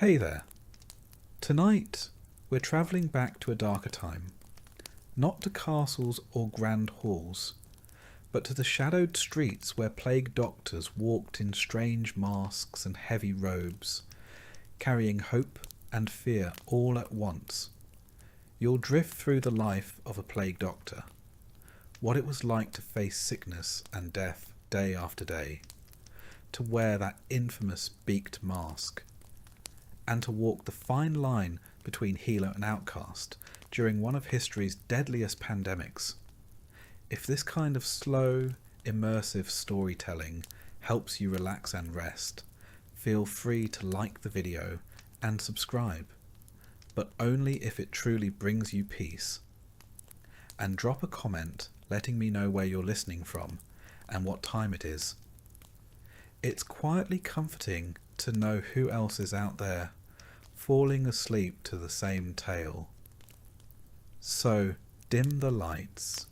Hey there. Tonight, we're travelling back to a darker time. Not to castles or grand halls, but to the shadowed streets where plague doctors walked in strange masks and heavy robes, carrying hope and fear all at once. You'll drift through the life of a plague doctor, what it was like to face sickness and death day after day, to wear that infamous beaked mask, and to walk the fine line between healer and outcast during one of history's deadliest pandemics. If this kind of slow, immersive storytelling helps you relax and rest, feel free to like the video and subscribe, but only if it truly brings you peace. And drop a comment letting me know where you're listening from and what time it is. It's quietly comforting to know who else is out there, falling asleep to the same tale. So dim the lights,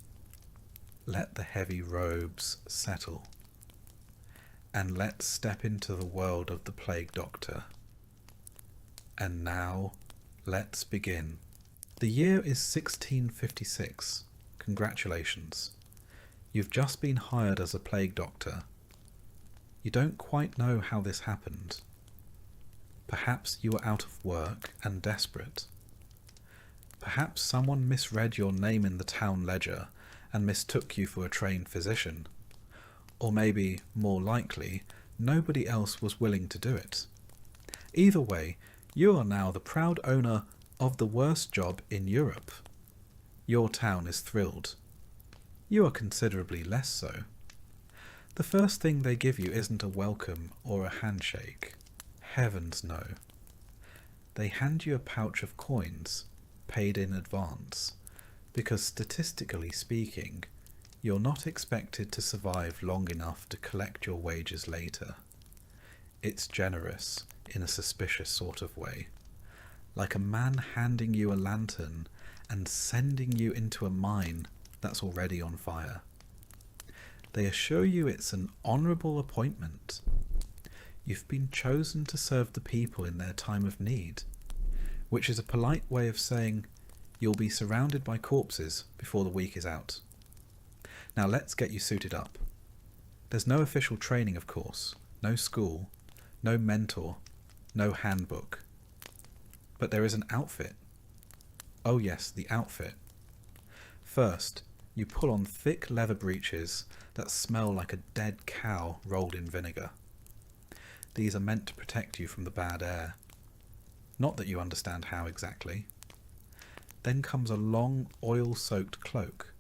let the heavy robes settle, and let's step into the world of the plague doctor. And now, let's begin. The year is 1656. Congratulations. You've just been hired as a plague doctor. You don't quite know how this happened. Perhaps you were out of work and desperate. Perhaps someone misread your name in the town ledger and mistook you for a trained physician. Or maybe, more likely, nobody else was willing to do it. Either way, you are now the proud owner of the worst job in Europe. Your town is thrilled. You are considerably less so. The first thing they give you isn't a welcome or a handshake. Heavens no. They hand you a pouch of coins, paid in advance, because statistically speaking, you're not expected to survive long enough to collect your wages later. It's generous in a suspicious sort of way, like a man handing you a lantern and sending you into a mine that's already on fire. They assure you it's an honourable appointment. You've been chosen to serve the people in their time of need, which is a polite way of saying you'll be surrounded by corpses before the week is out. Now let's get you suited up. There's no official training, of course, no school, no mentor, no handbook. But there is an outfit. Oh yes, the outfit. First, you pull on thick leather breeches that smell like a dead cow rolled in vinegar. These are meant to protect you from the bad air. Not that you understand how exactly. Then comes a long oil-soaked cloak,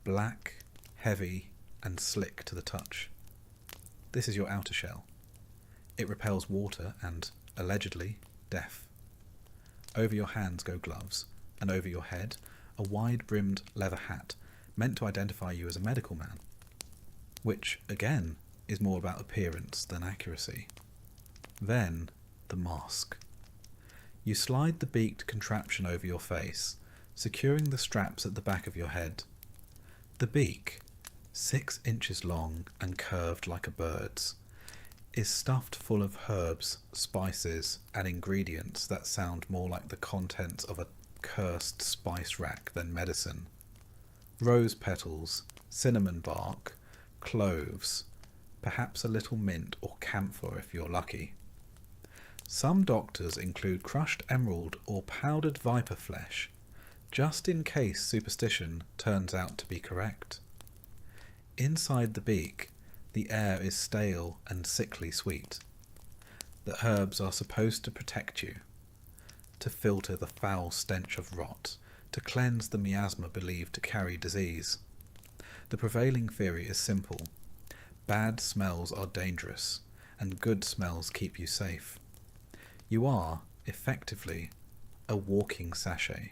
black, heavy, and slick to the touch. This is your outer shell. It repels water and, allegedly, death. Over your hands go gloves, and over your head, a wide-brimmed leather hat meant to identify you as a medical man, which, again, is more about appearance than accuracy. Then, the mask. You slide the beaked contraption over your face, securing the straps at the back of your head. The beak, 6 inches long and curved like a bird's, is stuffed full of herbs, spices, and ingredients that sound more like the contents of a cursed spice rack than medicine. Rose petals, cinnamon bark, cloves, perhaps a little mint or camphor if you're lucky. Some doctors include crushed emerald or powdered viper flesh, just in case superstition turns out to be correct. Inside the beak, the air is stale and sickly sweet. The herbs are supposed to protect you, to filter the foul stench of rot, to cleanse the miasma believed to carry disease. The prevailing theory is simple. Bad smells are dangerous, and good smells keep you safe. You are, effectively, a walking sachet.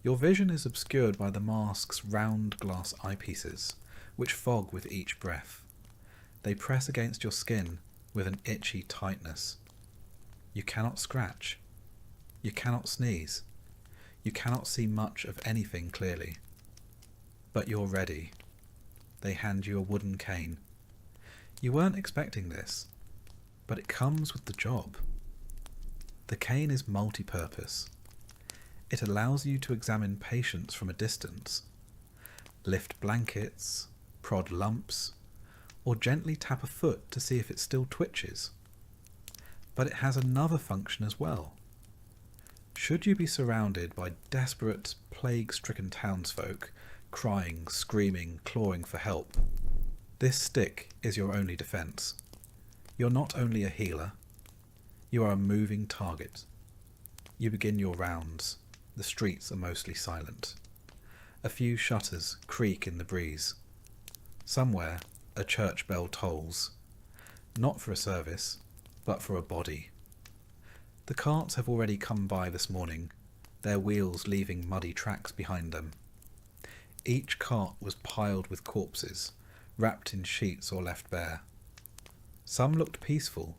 Your vision is obscured by the mask's round glass eyepieces, which fog with each breath. They press against your skin with an itchy tightness. You cannot scratch. You cannot sneeze. You cannot see much of anything clearly. But you're ready. They hand you a wooden cane. You weren't expecting this, but it comes with the job. The cane is multi-purpose. It allows you to examine patients from a distance, lift blankets, prod lumps, or gently tap a foot to see if it still twitches. But it has another function as well. Should you be surrounded by desperate, plague-stricken townsfolk, crying, screaming, clawing for help, this stick is your only defence. You're not only a healer, you are a moving target. You begin your rounds. The streets are mostly silent. A few shutters creak in the breeze. Somewhere, a church bell tolls. Not for a service, but for a body. The carts have already come by this morning, their wheels leaving muddy tracks behind them. Each cart was piled with corpses, wrapped in sheets or left bare. Some looked peaceful.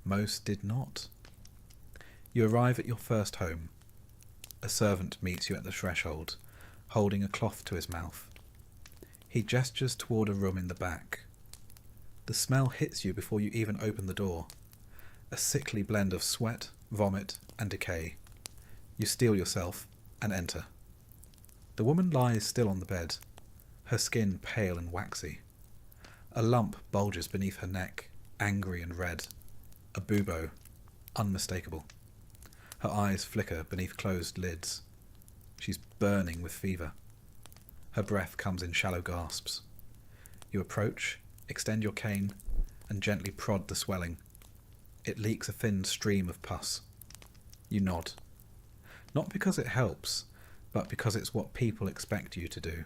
Most did not. You arrive at your first home. A servant meets you at the threshold, holding a cloth to his mouth. He gestures toward a room in the back. The smell hits you before you even open the door. A sickly blend of sweat, vomit, and decay. You steel yourself and enter. The woman lies still on the bed, her skin pale and waxy. A lump bulges beneath her neck, angry and red. A bubo, unmistakable. Her eyes flicker beneath closed lids. She's burning with fever. Her breath comes in shallow gasps. You approach, extend your cane, and gently prod the swelling. It leaks a thin stream of pus. You nod. Not because it helps, but because it's what people expect you to do.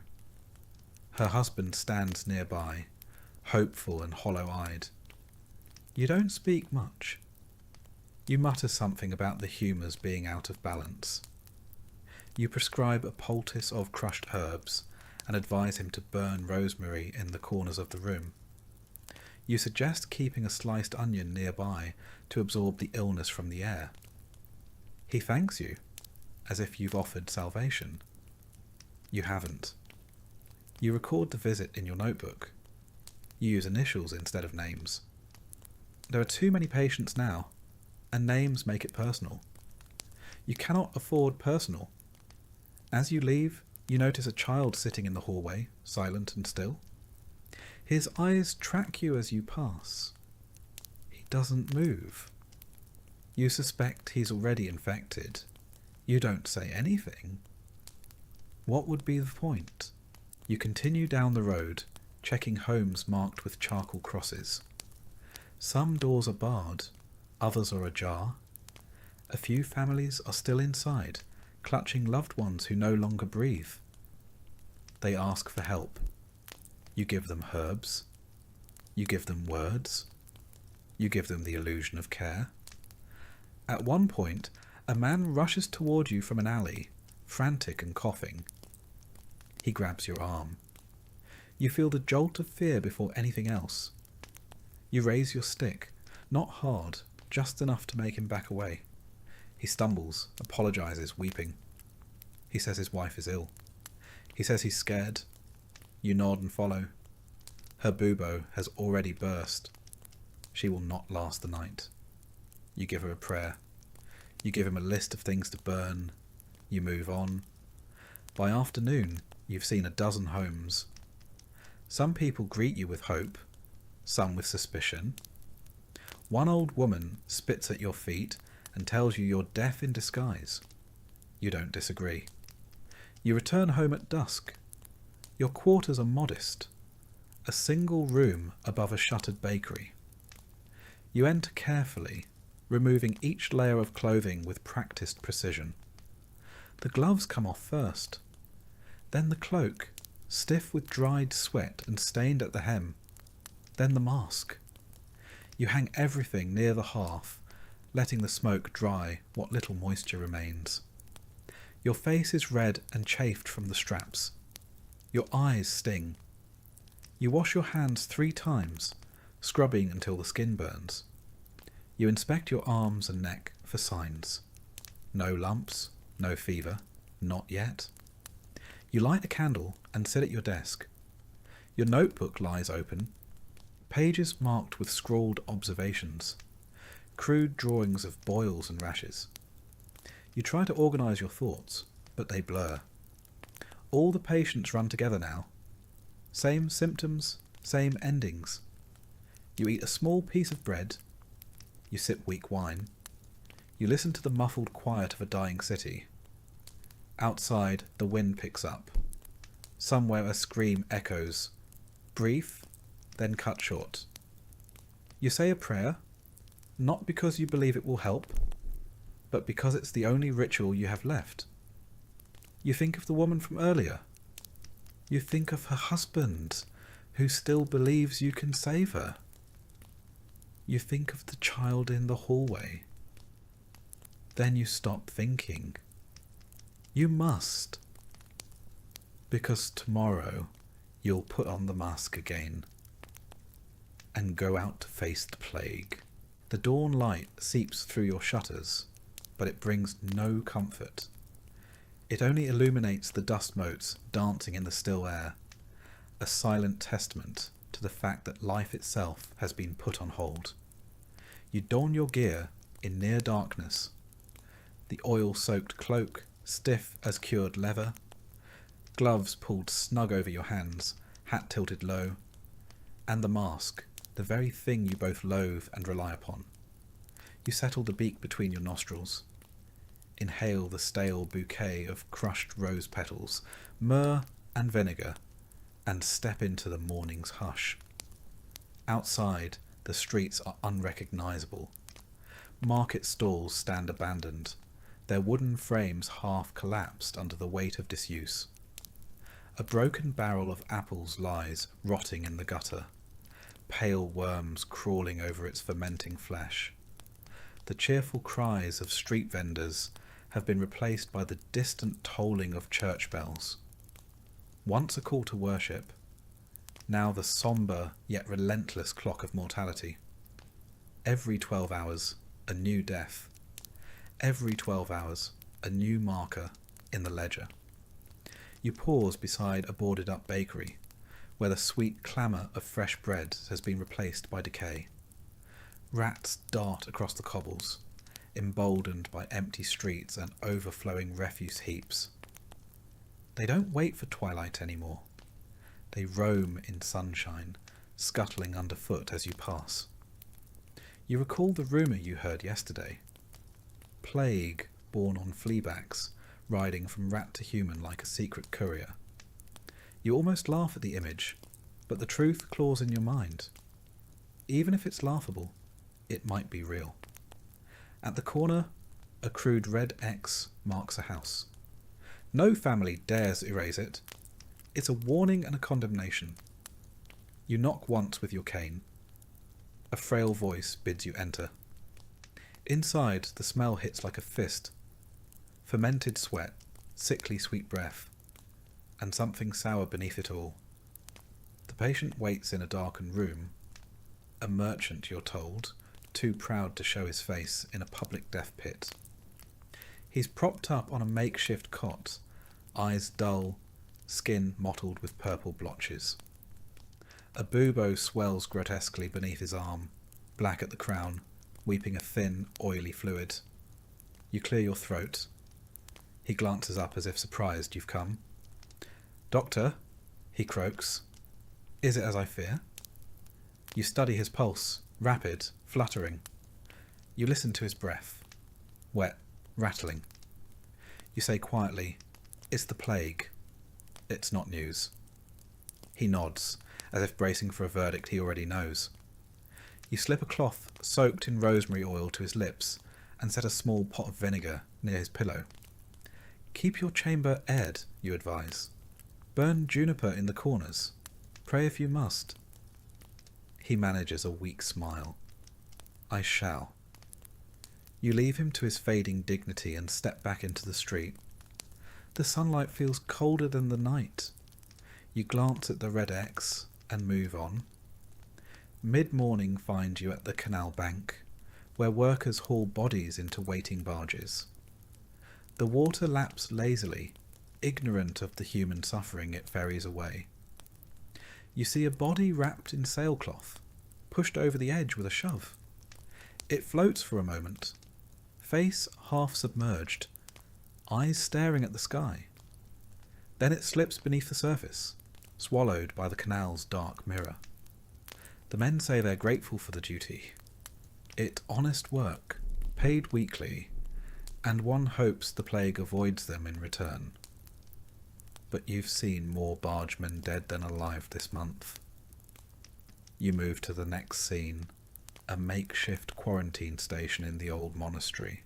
Her husband stands nearby, hopeful and hollow-eyed. You don't speak much. You mutter something about the humours being out of balance. You prescribe a poultice of crushed herbs and advise him to burn rosemary in the corners of the room. You suggest keeping a sliced onion nearby to absorb the illness from the air. He thanks you, as if you've offered salvation. You haven't. You record the visit in your notebook. You use initials instead of names. There are too many patients now, and names make it personal. You cannot afford personal. As you leave, you notice a child sitting in the hallway, silent and still. His eyes track you as you pass. He doesn't move. You suspect he's already infected. You don't say anything. What would be the point? You continue down the road, checking homes marked with charcoal crosses. Some doors are barred, others are ajar. A few families are still inside, clutching loved ones who no longer breathe. They ask for help. You give them herbs. You give them words. You give them the illusion of care. At one point, a man rushes toward you from an alley, frantic and coughing. He grabs your arm. You feel the jolt of fear before anything else. You raise your stick, not hard, just enough to make him back away. He stumbles, apologizes, weeping. He says his wife is ill. He says he's scared. You nod and follow. Her bubo has already burst. She will not last the night. You give her a prayer. You give him a list of things to burn. You move on. By afternoon, you've seen a dozen homes. Some people greet you with hope, some with suspicion. One old woman spits at your feet and tells you you're deaf in disguise. You don't disagree. You return home at dusk. Your quarters are modest. A single room above a shuttered bakery. You enter carefully, removing each layer of clothing with practiced precision. The gloves come off first. Then the cloak, stiff with dried sweat and stained at the hem. Then the mask. You hang everything near the hearth, letting the smoke dry what little moisture remains. Your face is red and chafed from the straps. Your eyes sting. You wash your hands 3 times, scrubbing until the skin burns. You inspect your arms and neck for signs. No lumps, no fever, not yet. You light a candle and sit at your desk. Your notebook lies open, pages marked with scrawled observations. crude drawings of boils and rashes. You try to organise your thoughts, but they blur. All the patients run together now. Same symptoms, same endings. You eat a small piece of bread. You sip weak wine. You listen to the muffled quiet of a dying city. Outside, the wind picks up. Somewhere a scream echoes. Brief, then cut short. You say a prayer, not because you believe it will help, but because it's the only ritual you have left. You think of the woman from earlier. You think of her husband, who still believes you can save her. You think of the child in the hallway. Then you stop thinking. You must. Because tomorrow you'll put on the mask again and go out to face the plague. The dawn light seeps through your shutters, but it brings no comfort. It only illuminates the dust motes dancing in the still air, a silent testament to the fact that life itself has been put on hold. You don your gear in near darkness, the oil-soaked cloak stiff as cured leather, gloves pulled snug over your hands, hat tilted low, and the mask, the very thing you both loathe and rely upon. You settle the beak between your nostrils, inhale the stale bouquet of crushed rose petals, myrrh and vinegar, and step into the morning's hush. Outside, the streets are unrecognisable. Market stalls stand abandoned, their wooden frames half collapsed under the weight of disuse. A broken barrel of apples lies rotting in the gutter, pale worms crawling over its fermenting flesh. The cheerful cries of street vendors have been replaced by the distant tolling of church bells. Once a call to worship, now the sombre yet relentless clock of mortality. Every 12 hours, a new death. Every 12 hours, a new marker in the ledger. You pause beside a boarded-up bakery, where the sweet clamour of fresh bread has been replaced by decay. Rats dart across the cobbles, emboldened by empty streets and overflowing refuse heaps. They don't wait for twilight anymore. They roam in sunshine, scuttling underfoot as you pass. You recall the rumour you heard yesterday. Plague born on fleabacks, riding from rat to human like a secret courier. You almost laugh at the image, but the truth claws in your mind. Even if it's laughable, it might be real. At the corner, a crude red X marks a house. No family dares erase it. It's a warning and a condemnation. You knock once with your cane. A frail voice bids you enter. Inside, the smell hits like a fist. Fermented sweat, sickly sweet breath, and something sour beneath it all. The patient waits in a darkened room. A merchant, you're told, too proud to show his face in a public death pit. He's propped up on a makeshift cot, eyes dull, skin mottled with purple blotches. A bubo swells grotesquely beneath his arm, black at the crown, weeping a thin, oily fluid. You clear your throat. He glances up as if surprised you've come. "Doctor," he croaks. "Is it as I fear?" You study his pulse, rapid, fluttering. You listen to his breath, wet, rattling. You say quietly, "It's the plague. It's not news." He nods, as if bracing for a verdict he already knows. You slip a cloth soaked in rosemary oil to his lips and set a small pot of vinegar near his pillow. "Keep your chamber aired," you advise. "Burn juniper in the corners. Pray if you must." He manages a weak smile. "I shall." You leave him to his fading dignity and step back into the street. The sunlight feels colder than the night. You glance at the red X and move on. Mid-morning finds you at the canal bank, where workers haul bodies into waiting barges. The water laps lazily, ignorant of the human suffering it ferries away. You see a body wrapped in sailcloth, pushed over the edge with a shove. It floats for a moment, face half submerged, eyes staring at the sky. Then it slips beneath the surface, swallowed by the canal's dark mirror. The men say they're grateful for the duty. It's honest work, paid weekly, and one hopes the plague avoids them in return. But you've seen more bargemen dead than alive this month. You move to the next scene, a makeshift quarantine station in the old monastery.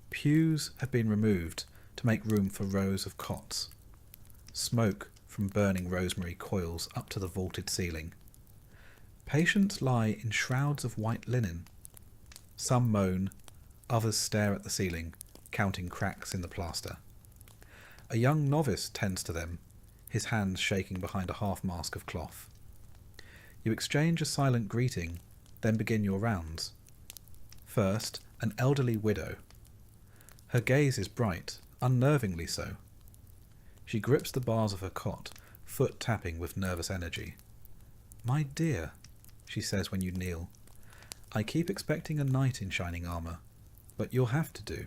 Pews have been removed to make room for rows of cots. Smoke from burning rosemary coils up to the vaulted ceiling. Patients lie in shrouds of white linen. Some moan, others stare at the ceiling, counting cracks in the plaster. A young novice tends to them, his hands shaking behind a half-mask of cloth. You exchange a silent greeting, then begin your rounds. First, an elderly widow. Her gaze is bright, unnervingly so. She grips the bars of her cot, foot tapping with nervous energy. "My dear," she says when you kneel, "I keep expecting a knight in shining armour, but you'll have to do."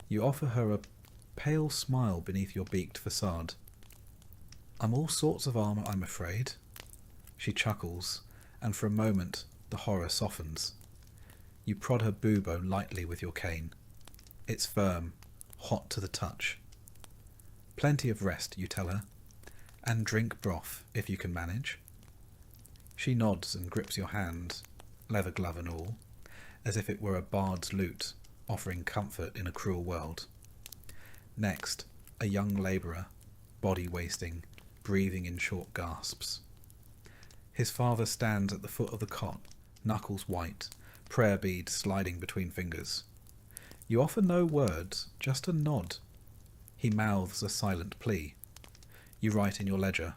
You offer her a pale smile beneath your beaked facade. "I'm all sorts of armour, I'm afraid." She chuckles, and for a moment the horror softens. You prod her boobone lightly with your cane. It's firm, hot to the touch. "Plenty of rest," you tell her, "and drink broth, if you can manage." She nods and grips your hand, leather glove and all, as if it were a bard's lute, offering comfort in a cruel world. Next, a young labourer, body wasting, breathing in short gasps. His father stands at the foot of the cot, knuckles white, prayer beads sliding between fingers. You offer no words, just a nod. He mouths a silent plea. You write in your ledger.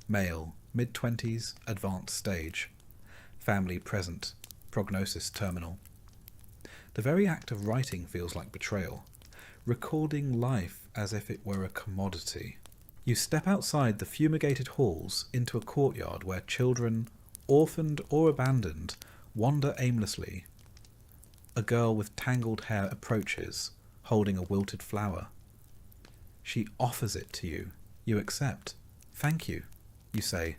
Male, mid-20s, advanced stage. Family present, prognosis terminal. The very act of writing feels like betrayal, recording life as if it were a commodity. You step outside the fumigated halls into a courtyard where children, orphaned or abandoned, wander aimlessly. A girl with tangled hair approaches, holding a wilted flower. She offers it to you. You accept. "Thank you," you say,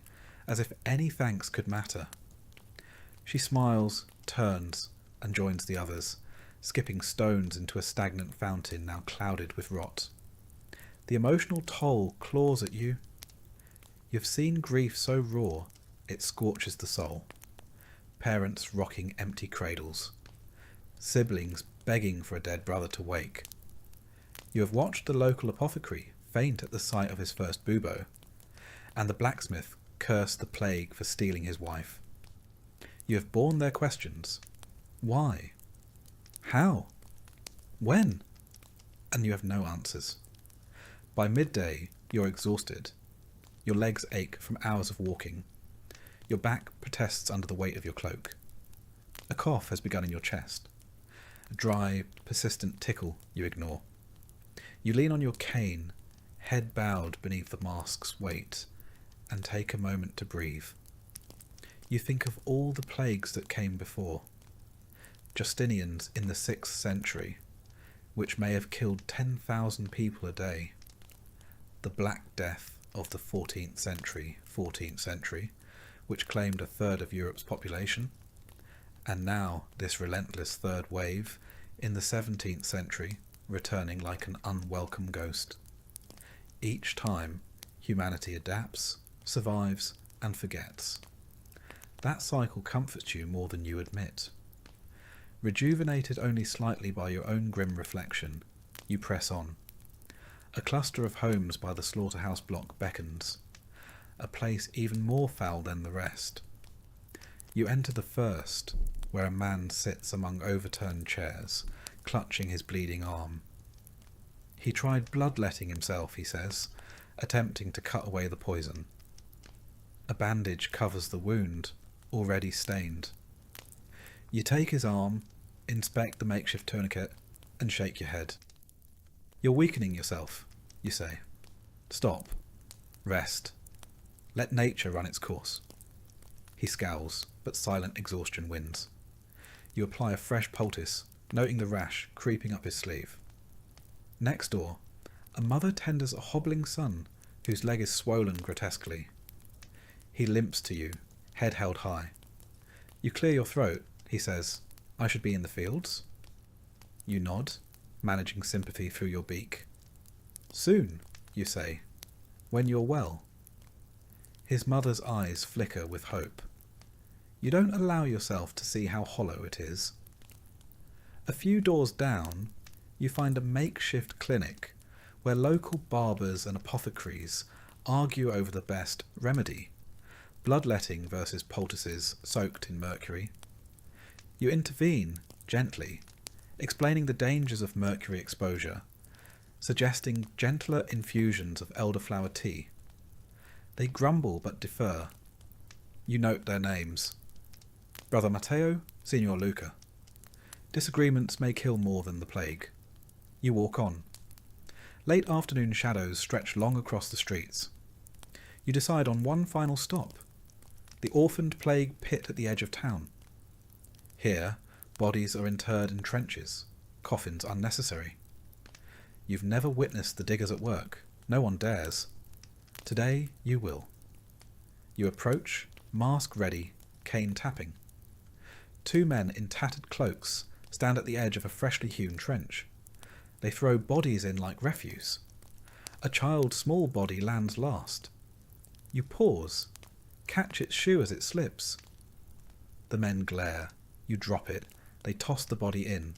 as if any thanks could matter. She smiles, turns, and joins the others, skipping stones into a stagnant fountain now clouded with rot. The emotional toll claws at you. You've seen grief so raw, it scorches the soul. Parents rocking empty cradles. Siblings begging for a dead brother to wake. You have watched the local apothecary faint at the sight of his first bubo, and the blacksmith curse the plague for stealing his wife. You have borne their questions. Why? How? When? And you have no answers. By midday, you're exhausted. Your legs ache from hours of walking. Your back protests under the weight of your cloak. A cough has begun in your chest. A dry, persistent tickle you ignore. You lean on your cane, head bowed beneath the mask's weight, and take a moment to breathe. You think of all the plagues that came before. Justinian's in the 6th century, which may have killed 10,000 people a day. The Black Death of the 14th century, which claimed a third of Europe's population. And now this relentless third wave in the 17th century, returning like an unwelcome ghost. Each time, humanity adapts, survives, and forgets. That cycle comforts you more than you admit. Rejuvenated only slightly by your own grim reflection, you press on. A cluster of homes by the slaughterhouse block beckons, a place even more foul than the rest. You enter the first, where a man sits among overturned chairs, clutching his bleeding arm. He tried bloodletting himself, he says, attempting to cut away the poison. A bandage covers the wound, already stained. You take his arm, inspect the makeshift tourniquet, and shake your head. "You're weakening yourself," you say. "Stop. Rest. Let nature run its course." He scowls, but silent exhaustion wins. You apply a fresh poultice, noting the rash creeping up his sleeve. Next door, a mother tenders a hobbling son whose leg is swollen grotesquely. He limps to you, head held high. You clear your throat, he says. I should be in the fields? You nod, managing sympathy through your beak. Soon, you say, when you're well. His mother's eyes flicker with hope. You don't allow yourself to see how hollow it is. A few doors down, you find a makeshift clinic where local barbers and apothecaries argue over the best remedy, bloodletting versus poultices soaked in mercury. You intervene, gently, explaining the dangers of mercury exposure, suggesting gentler infusions of elderflower tea. They grumble but defer. You note their names. Brother Matteo, Signor Luca. Disagreements may kill more than the plague. You walk on. Late afternoon shadows stretch long across the streets. You decide on one final stop, the orphaned plague pit at the edge of town. Here, bodies are interred in trenches, coffins unnecessary. You've never witnessed the diggers at work. No one dares. Today, you will. You approach, mask ready, cane tapping. Two men in tattered cloaks stand at the edge of a freshly hewn trench. They throw bodies in like refuse. A child's small body lands last. You pause, catch its shoe as it slips. The men glare. You drop it. They toss the body in.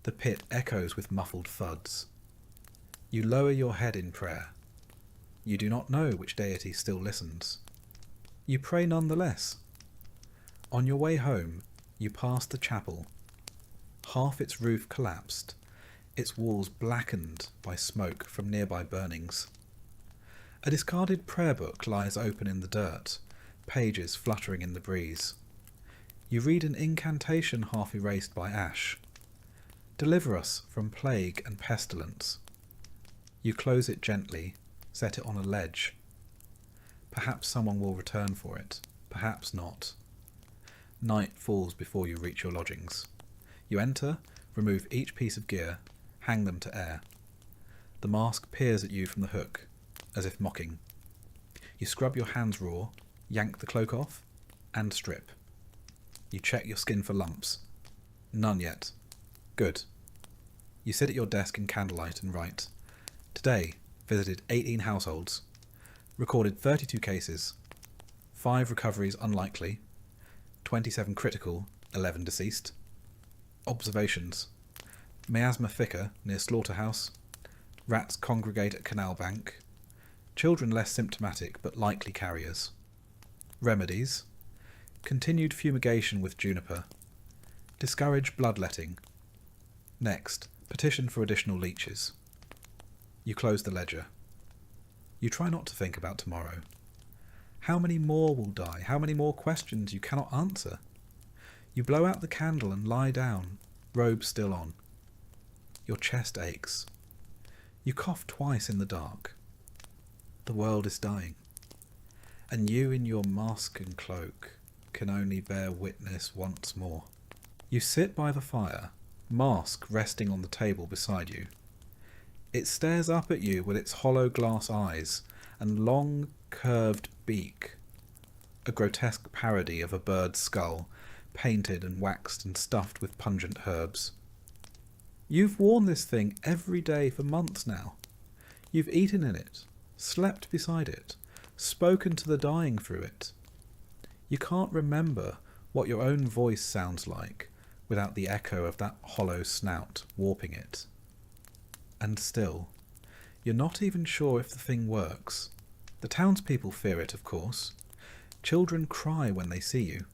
The pit echoes with muffled thuds. You lower your head in prayer. You do not know which deity still listens. You pray nonetheless. On your way home, you pass the chapel. Half its roof collapsed, its walls blackened by smoke from nearby burnings. A discarded prayer book lies open in the dirt, pages fluttering in the breeze. You read an incantation half erased by ash. Deliver us from plague and pestilence. You close it gently, set it on a ledge. Perhaps someone will return for it, perhaps not. Night falls before you reach your lodgings. You enter, remove each piece of gear, hang them to air. The mask peers at you from the hook, as if mocking. You scrub your hands raw, yank the cloak off, and strip. You check your skin for lumps. None yet. Good. You sit at your desk in candlelight and write. Today, visited 18 households. Recorded 32 cases. 5 recoveries unlikely. 27 critical, 11 deceased. Observations. Miasma thicker near slaughterhouse. Rats congregate at canal bank. Children less symptomatic but likely carriers. Remedies. Continued fumigation with juniper. Discourage bloodletting. Next, petition for additional leeches. You close the ledger. You try not to think about tomorrow. How many more will die? How many more questions you cannot answer? You blow out the candle and lie down, robe still on. Your chest aches. You cough twice in the dark. The world is dying. And you in your mask and cloak can only bear witness once more. You sit by the fire, mask resting on the table beside you. It stares up at you with its hollow glass eyes and long, curved beak, a grotesque parody of a bird's skull, painted and waxed and stuffed with pungent herbs. You've worn this thing every day for months now. You've eaten in it, slept beside it, spoken to the dying through it. You can't remember what your own voice sounds like without the echo of that hollow snout warping it. And still, you're not even sure if the thing works. The townspeople fear it, of course. Children cry when they see you.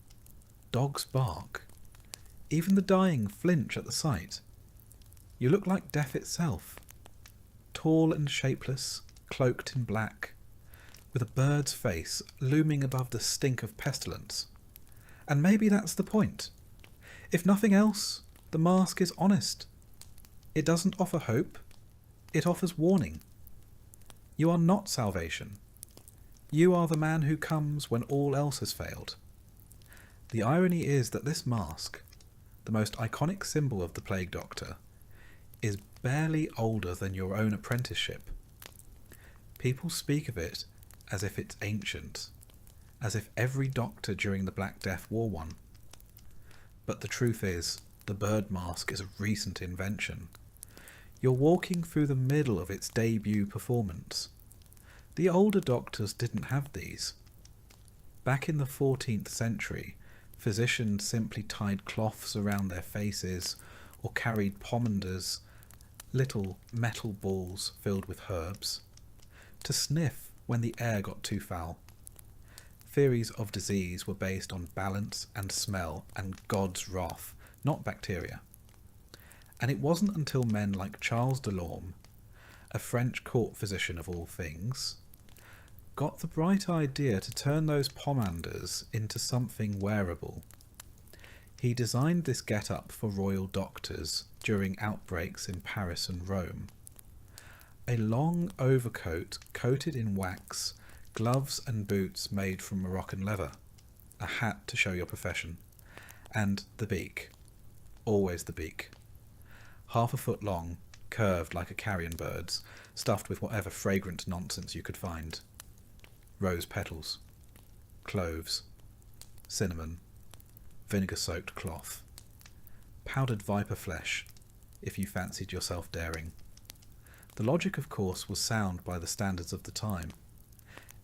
Dogs bark. Even the dying flinch at the sight. You look like death itself. Tall and shapeless, cloaked in black, with a bird's face looming above the stink of pestilence. And maybe that's the point. If nothing else, the mask is honest. It doesn't offer hope. It offers warning. You are not salvation. You are the man who comes when all else has failed. The irony is that this mask, the most iconic symbol of the plague doctor, is barely older than your own apprenticeship. People speak of it as if it's ancient, as if every doctor during the Black Death wore one. But the truth is, the bird mask is a recent invention. You're walking through the middle of its debut performance. The older doctors didn't have these. Back in the 14th century, physicians simply tied cloths around their faces or carried pomanders, little metal balls filled with herbs, to sniff when the air got too foul. Theories of disease were based on balance and smell and God's wrath, not bacteria. And it wasn't until men like Charles Delorme, a French court physician of all things, got the bright idea to turn those pomanders into something wearable. He designed this get-up for royal doctors during outbreaks in Paris and Rome. A long overcoat coated in wax, gloves and boots made from Moroccan leather, a hat to show your profession, and the beak. Always the beak. 1/2 foot long, curved like a carrion bird's, stuffed with whatever fragrant nonsense you could find. Rose petals, cloves, cinnamon, vinegar-soaked cloth, powdered viper flesh, if you fancied yourself daring. The logic, of course, was sound by the standards of the time.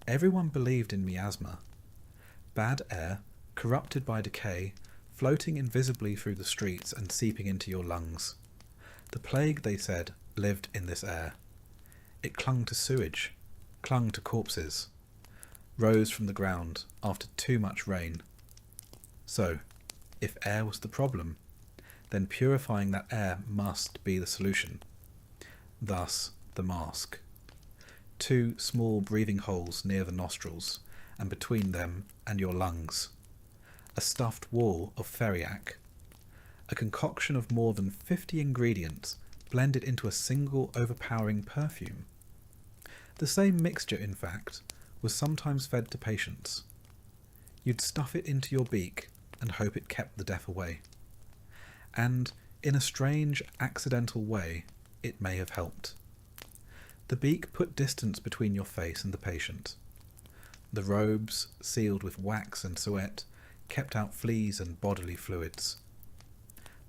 Everyone believed in miasma. Bad air, corrupted by decay, floating invisibly through the streets and seeping into your lungs. The plague, they said, lived in this air. It clung to sewage, clung to corpses, rose from the ground after too much rain. So, if air was the problem, then purifying that air must be the solution. Thus, the mask. 2 small breathing holes near the nostrils, and between them and your lungs. A stuffed wall of theriac. A concoction of more than 50 ingredients blended into a single overpowering perfume. The same mixture, in fact, was sometimes fed to patients. You'd stuff it into your beak and hope it kept the death away. And, in a strange, accidental way, it may have helped. The beak put distance between your face and the patient. The robes, sealed with wax and suet, kept out fleas and bodily fluids.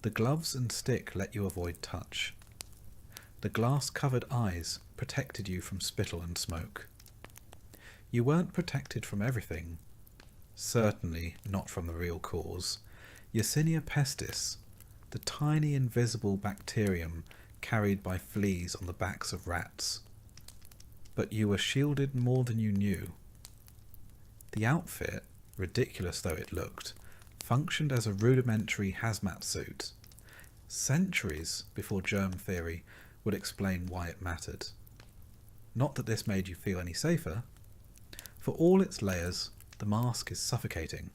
The gloves and stick let you avoid touch. The glass-covered eyes protected you from spittle and smoke. You weren't protected from everything. Certainly not from the real cause, Yersinia pestis, the tiny invisible bacterium carried by fleas on the backs of rats. But you were shielded more than you knew. The outfit, ridiculous though it looked, functioned as a rudimentary hazmat suit, centuries before germ theory would explain why it mattered. Not that this made you feel any safer. For all its layers, the mask is suffocating.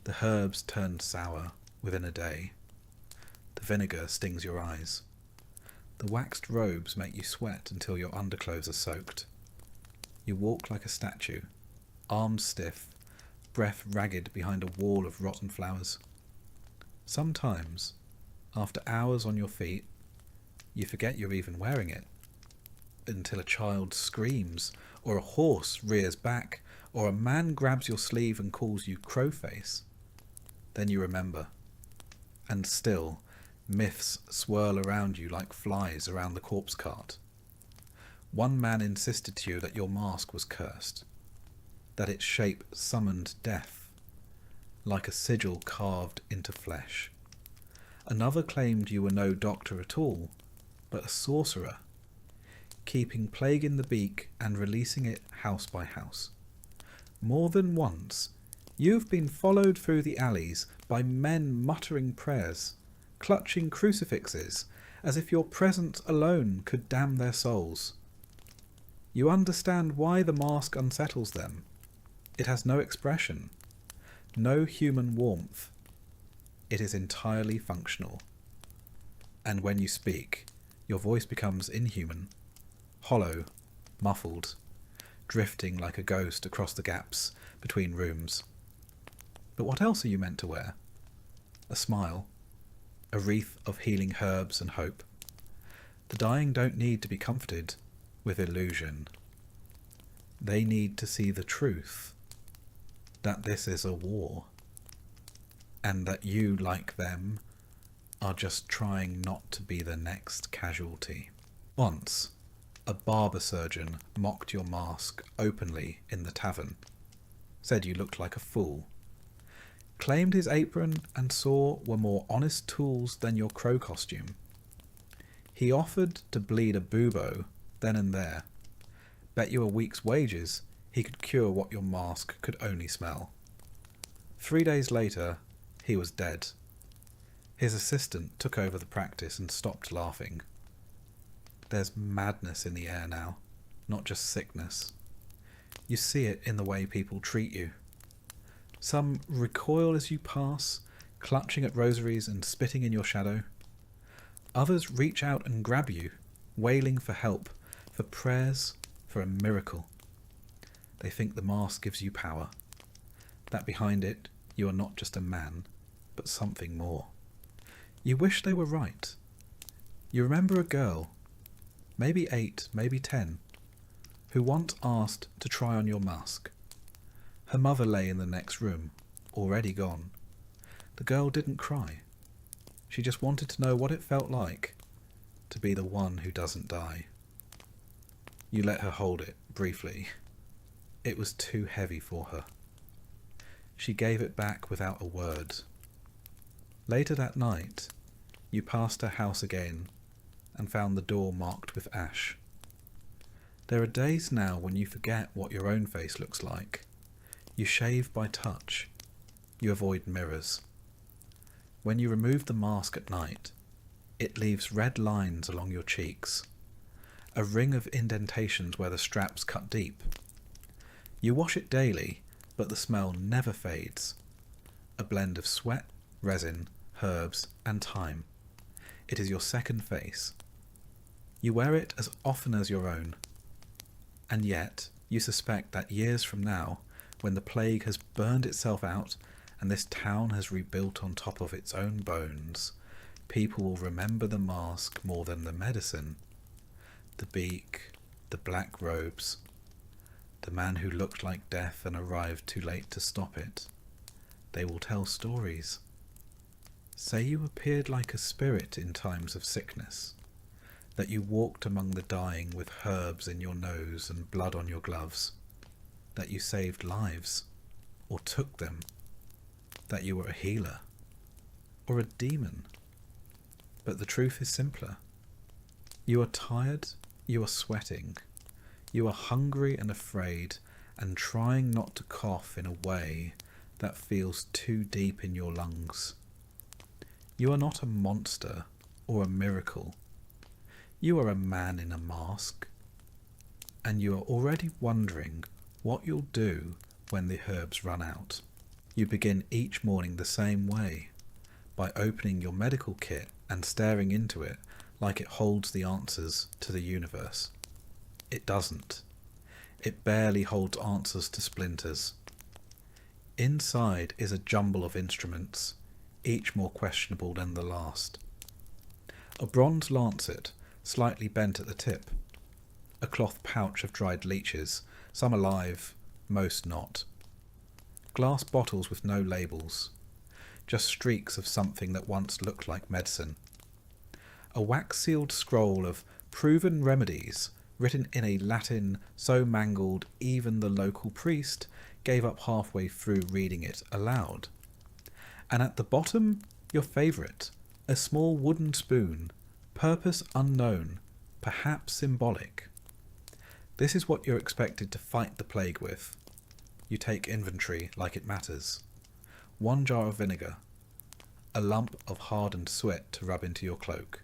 The herbs turn sour within a day. The vinegar stings your eyes. The waxed robes make you sweat until your underclothes are soaked. You walk like a statue, arms stiff, breath ragged behind a wall of rotten flowers. Sometimes, after hours on your feet, you forget you're even wearing it, until a child screams, or a horse rears back, or a man grabs your sleeve and calls you crowface. Then you remember. And still, myths swirl around you like flies around the corpse cart. One man insisted to you that your mask was cursed, that its shape summoned death, like a sigil carved into flesh. Another claimed you were no doctor at all, but a sorcerer, keeping plague in the beak and releasing it house by house. More than once, you've been followed through the alleys by men muttering prayers, clutching crucifixes, as if your presence alone could damn their souls. You understand why the mask unsettles them. It has no expression, no human warmth. It is entirely functional. And when you speak, your voice becomes inhuman, hollow, muffled, drifting like a ghost across the gaps between rooms. But what else are you meant to wear? A smile, a wreath of healing herbs and hope. The dying don't need to be comforted with illusion. They need to see the truth, that this is a war, and that you, like them, are just trying not to be the next casualty. Once, a barber surgeon mocked your mask openly in the tavern, said you looked like a fool, claimed his apron and saw were more honest tools than your crow costume. He offered to bleed a bubo then and there, bet you a week's wages he could cure what your mask could only smell. 3 days later, he was dead. His assistant took over the practice and stopped laughing. There's madness in the air now, not just sickness. You see it in the way people treat you. Some recoil as you pass, clutching at rosaries and spitting in your shadow. Others reach out and grab you, wailing for help, for prayers, for a miracle. They think the mask gives you power, that behind it you are not just a man, but something more. You wish they were right. You remember a girl, maybe 8, maybe 10, who once asked to try on your mask. Her mother lay in the next room, already gone. The girl didn't cry. She just wanted to know what it felt like to be the one who doesn't die. You let her hold it, briefly. It was too heavy for her. She gave it back without a word. Later that night, you passed her house again and found the door marked with ash. There are days now when you forget what your own face looks like. You shave by touch. You avoid mirrors. When you remove the mask at night, it leaves red lines along your cheeks, a ring of indentations where the straps cut deep. You wash it daily, but the smell never fades. A blend of sweat, resin, herbs, and time. It is your second face. You wear it as often as your own. And yet, you suspect that years from now, when the plague has burned itself out and this town has rebuilt on top of its own bones, people will remember the mask more than the medicine. The beak, the black robes, the man who looked like death and arrived too late to stop it. They will tell stories. Say you appeared like a spirit in times of sickness, that you walked among the dying with herbs in your nose and blood on your gloves, that you saved lives, or took them, that you were a healer, or a demon. But the truth is simpler. You are tired, you are sweating, you are hungry and afraid, and trying not to cough in a way that feels too deep in your lungs. You are not a monster or a miracle. You are a man in a mask, and you are already wondering what you'll do when the herbs run out. You begin each morning the same way, by opening your medical kit and staring into it like it holds the answers to the universe. It doesn't. It barely holds answers to splinters. Inside is a jumble of instruments, each more questionable than the last. A bronze lancet, slightly bent at the tip. A cloth pouch of dried leeches, some alive, most not. Glass bottles with no labels, just streaks of something that once looked like medicine. A wax-sealed scroll of proven remedies, written in a Latin so mangled even the local priest gave up halfway through reading it aloud. And at the bottom, your favourite, a small wooden spoon, purpose unknown, perhaps symbolic. This is what you're expected to fight the plague with. You take inventory like it matters. 1 jar of vinegar, a lump of hardened sweat to rub into your cloak,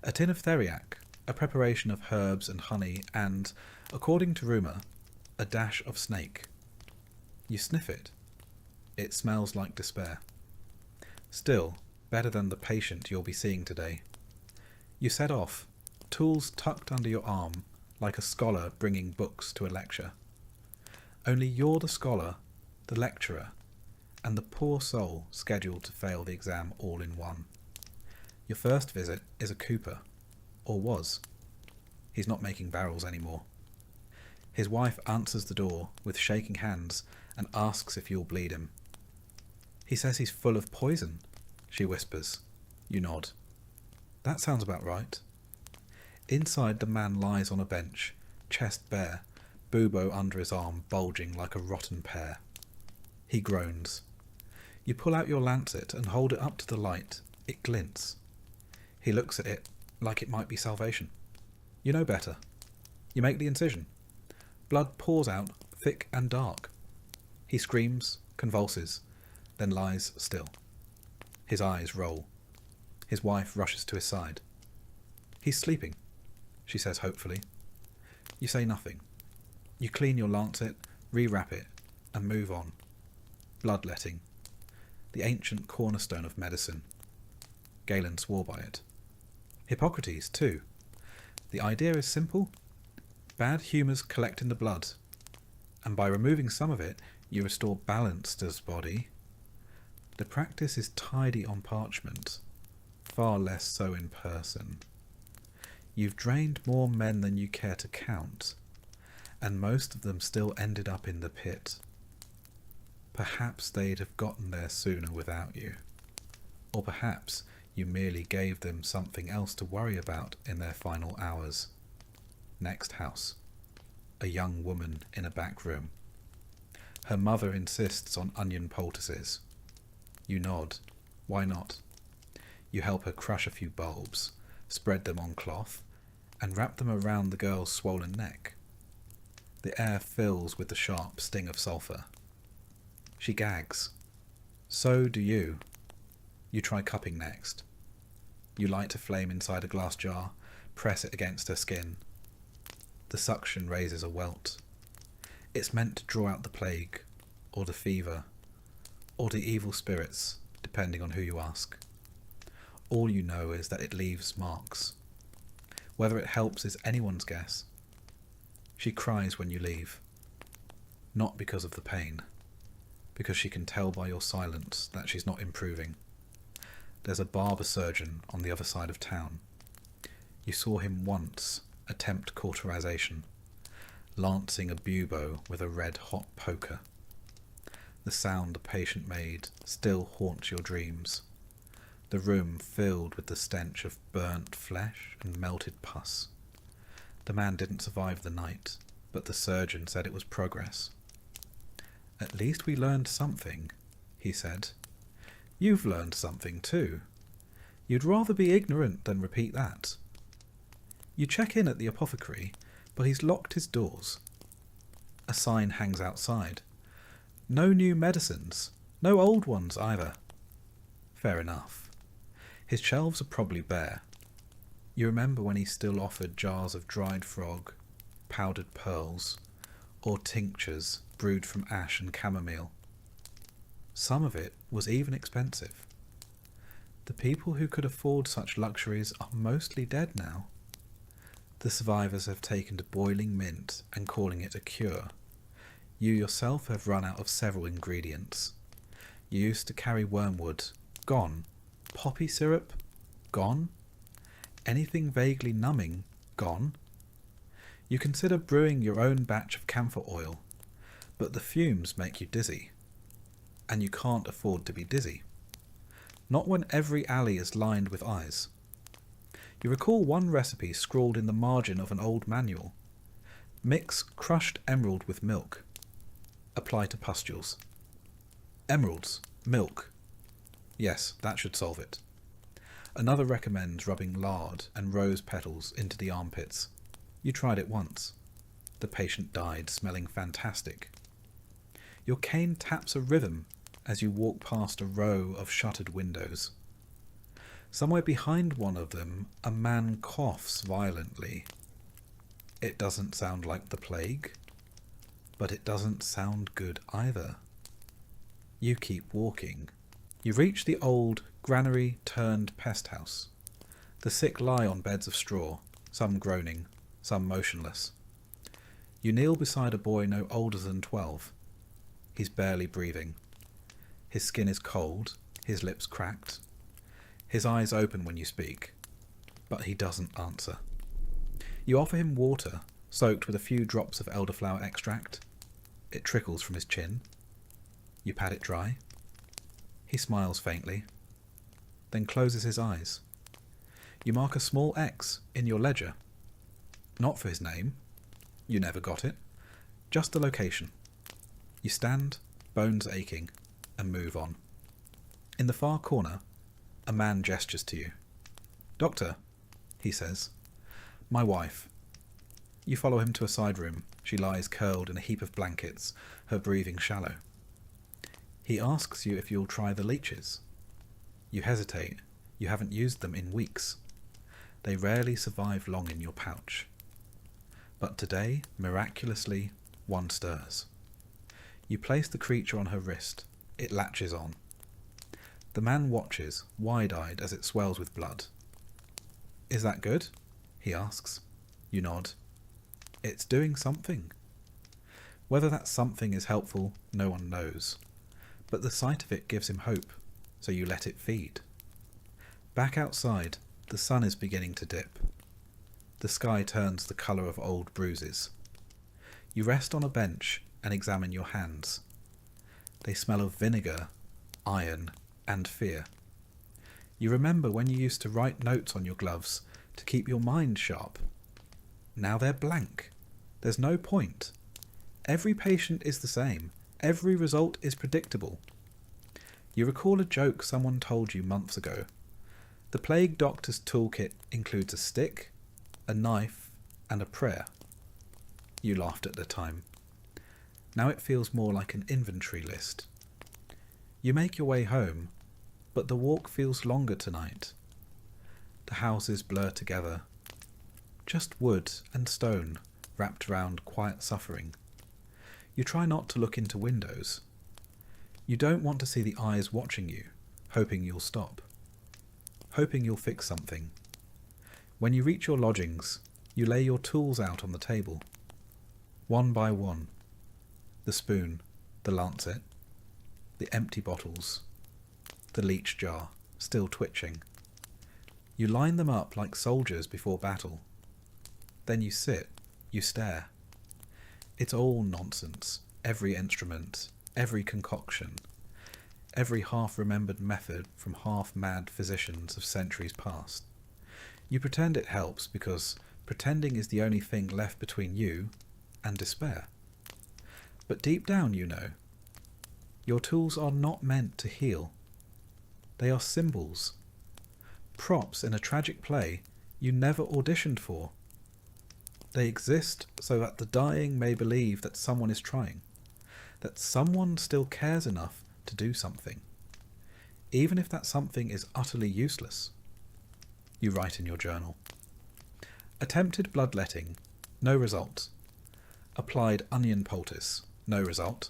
a tin of theriac, a preparation of herbs and honey, and, according to rumour, a dash of snake. You sniff it. It smells like despair. Still, better than the patient you'll be seeing today. You set off, tools tucked under your arm, like a scholar bringing books to a lecture. Only you're the scholar, the lecturer, and the poor soul scheduled to fail the exam all in one. Your first visit is a cooper, or was. He's not making barrels anymore. His wife answers the door with shaking hands and asks if you'll bleed him. He says he's full of poison, she whispers. You nod. That sounds about right. Inside, the man lies on a bench, chest bare, bubo under his arm bulging like a rotten pear. He groans. You pull out your lancet and hold it up to the light. It glints. He looks at it like it might be salvation. You know better. You make the incision. Blood pours out, thick and dark. He screams, convulses, then lies still. His eyes roll. His wife rushes to his side. He's sleeping, she says hopefully. You say nothing. You clean your lancet, rewrap it, and move on. Bloodletting. The ancient cornerstone of medicine. Galen swore by it. Hippocrates, too. The idea is simple. Bad humours collect in the blood, and by removing some of it, you restore balance to the body. The practice is tidy on parchment, far less so in person. You've drained more men than you care to count, and most of them still ended up in the pit. Perhaps they'd have gotten there sooner without you, or perhaps you merely gave them something else to worry about in their final hours. Next house. A young woman in a back room. Her mother insists on onion poultices. You nod. Why not? You help her crush a few bulbs, spread them on cloth, and wrap them around the girl's swollen neck. The air fills with the sharp sting of sulphur. She gags. So do you. You try cupping next. You light a flame inside a glass jar, press it against her skin. The suction raises a welt. It's meant to draw out the plague, or the fever, or the evil spirits, depending on who you ask. All you know is that it leaves marks. Whether it helps is anyone's guess. She cries when you leave. Not because of the pain, because she can tell by your silence that she's not improving. There's a barber surgeon on the other side of town. You saw him once attempt cauterization, lancing a bubo with a red-hot poker. The sound the patient made still haunts your dreams. The room filled with the stench of burnt flesh and melted pus. The man didn't survive the night, but the surgeon said it was progress. At least we learned something, he said. You've learned something too. You'd rather be ignorant than repeat that. You check in at the apothecary, but he's locked his doors. A sign hangs outside. No new medicines, no old ones either. Fair enough. His shelves are probably bare. You remember when he still offered jars of dried frog, powdered pearls, or tinctures brewed from ash and chamomile. Some of it was even expensive. The people who could afford such luxuries are mostly dead now. The survivors have taken to boiling mint and calling it a cure. You yourself have run out of several ingredients. You used to carry wormwood. Gone. Poppy syrup? Gone. Anything vaguely numbing? Gone. You consider brewing your own batch of camphor oil, but the fumes make you dizzy. And you can't afford to be dizzy. Not when every alley is lined with eyes. You recall one recipe scrawled in the margin of an old manual. Mix crushed emerald with milk. Apply to pustules. Emeralds. Milk. Yes, that should solve it. Another recommends rubbing lard and rose petals into the armpits. You tried it once. The patient died, smelling fantastic. Your cane taps a rhythm as you walk past a row of shuttered windows. Somewhere behind one of them, a man coughs violently. It doesn't sound like the plague, but it doesn't sound good either. You keep walking. You reach the old granary-turned-pest house. The sick lie on beds of straw, some groaning, some motionless. You kneel beside a boy no older than 12. He's barely breathing. His skin is cold, his lips cracked. His eyes open when you speak, but he doesn't answer. You offer him water, soaked with a few drops of elderflower extract. It trickles from his chin. You pat it dry. He smiles faintly, then closes his eyes. You mark a small X in your ledger. Not for his name. You never got it. Just the location. You stand, bones aching, and move on. In the far corner, a man gestures to you. "Doctor," he says. "My wife." You follow him to a side room. She lies curled in a heap of blankets, her breathing shallow. He asks you if you'll try the leeches. You hesitate. You haven't used them in weeks. They rarely survive long in your pouch. But today, miraculously, one stirs. You place the creature on her wrist. It latches on. The man watches, wide-eyed as it swells with blood. "Is that good?" he asks. You nod. It's doing something. Whether that something is helpful, no one knows. But the sight of it gives him hope, so you let it feed. Back outside, the sun is beginning to dip. The sky turns the colour of old bruises. You rest on a bench and examine your hands. They smell of vinegar, iron, and fear. You remember when you used to write notes on your gloves to keep your mind sharp. Now they're blank. There's no point. Every patient is the same. Every result is predictable. You recall a joke someone told you months ago. The plague doctor's toolkit includes a stick, a knife, and a prayer. You laughed at the time. Now it feels more like an inventory list. You make your way home, but the walk feels longer tonight. The houses blur together. Just wood and stone wrapped around quiet suffering. You try not to look into windows. You don't want to see the eyes watching you, hoping you'll stop. Hoping you'll fix something. When you reach your lodgings, you lay your tools out on the table. One by one. The spoon, the lancet, the empty bottles, the leech jar, still twitching. You line them up like soldiers before battle. Then you sit, you stare. It's all nonsense, every instrument, every concoction, every half-remembered method from half-mad physicians of centuries past. You pretend it helps because pretending is the only thing left between you and despair. But deep down you know, your tools are not meant to heal. They are symbols, props in a tragic play you never auditioned for. They exist so that the dying may believe that someone is trying, that someone still cares enough to do something, even if that something is utterly useless. You write in your journal. Attempted bloodletting, no result. Applied onion poultice, no result.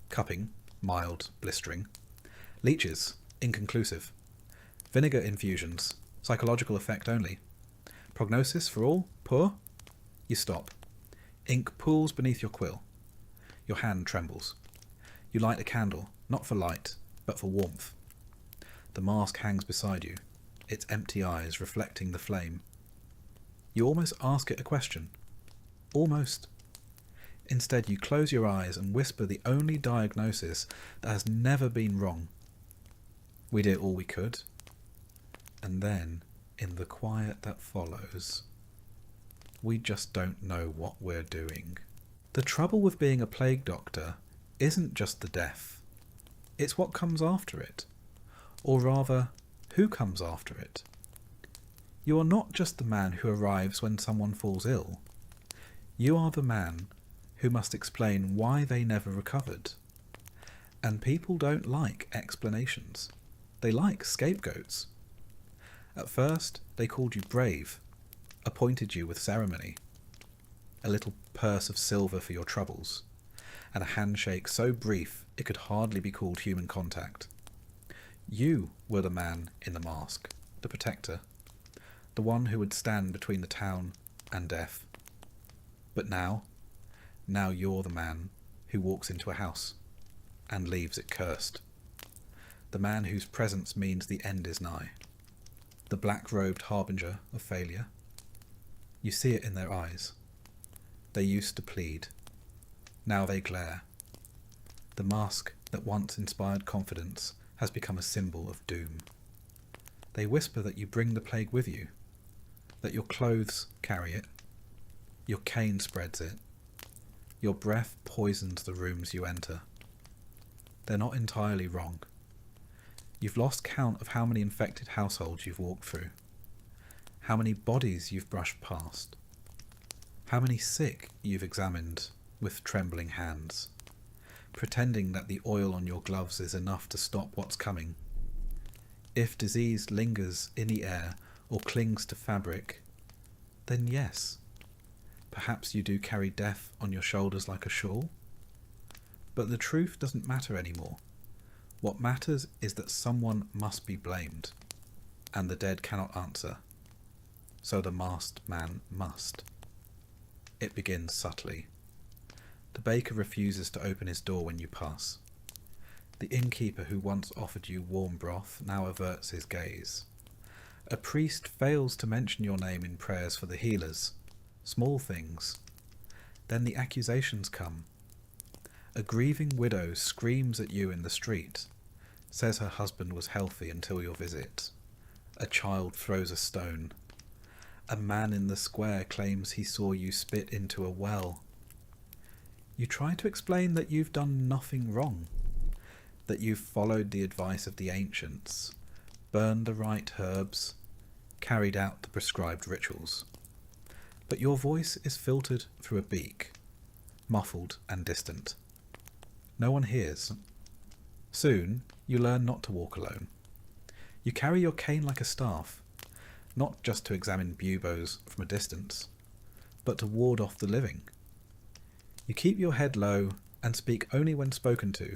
Cupping, mild, blistering. Leeches, inconclusive. Vinegar infusions, psychological effect only. Prognosis for all, poor. You stop. Ink pools beneath your quill. Your hand trembles. You light a candle, not for light, but for warmth. The mask hangs beside you, its empty eyes reflecting the flame. You almost ask it a question. Almost. Instead, you close your eyes and whisper the only diagnosis that has never been wrong. We did all we could. And then, in the quiet that follows, we just don't know what we're doing. The trouble with being a plague doctor isn't just the death. It's what comes after it. Or rather, who comes after it. You are not just the man who arrives when someone falls ill. You are the man who must explain why they never recovered. And people don't like explanations. They like scapegoats. At first, they called you brave, appointed you with ceremony, a little purse of silver for your troubles, and a handshake so brief it could hardly be called human contact. You were the man in the mask, the protector, the one who would stand between the town and death. But now you're the man who walks into a house and leaves it cursed. The man whose presence means the end is nigh. the black-robed harbinger of failure. You see it in their eyes. They used to plead. Now they glare. The mask that once inspired confidence has become a symbol of doom. They whisper that you bring the plague with you, that your clothes carry it, your cane spreads it, your breath poisons the rooms you enter. They're not entirely wrong. You've lost count of how many infected households you've walked through, how many bodies you've brushed past, how many sick you've examined with trembling hands, pretending that the oil on your gloves is enough to stop what's coming. If disease lingers in the air or clings to fabric, then yes, perhaps you do carry death on your shoulders like a shawl. But the truth doesn't matter anymore. What matters is that someone must be blamed, and the dead cannot answer. So the masked man must. It begins subtly. The baker refuses to open his door when you pass. The innkeeper who once offered you warm broth now averts his gaze. A priest fails to mention your name in prayers for the healers. Small things. Then the accusations come. A grieving widow screams at you in the street, says her husband was healthy until your visit. A child throws a stone. A man in the square claims he saw you spit into a well. You try to explain that you've done nothing wrong, that you've followed the advice of the ancients, burned the right herbs, carried out the prescribed rituals. But your voice is filtered through a beak, muffled and distant. No one hears. Soon, you learn not to walk alone. You carry your cane like a staff, not just to examine buboes from a distance, but to ward off the living. You keep your head low and speak only when spoken to.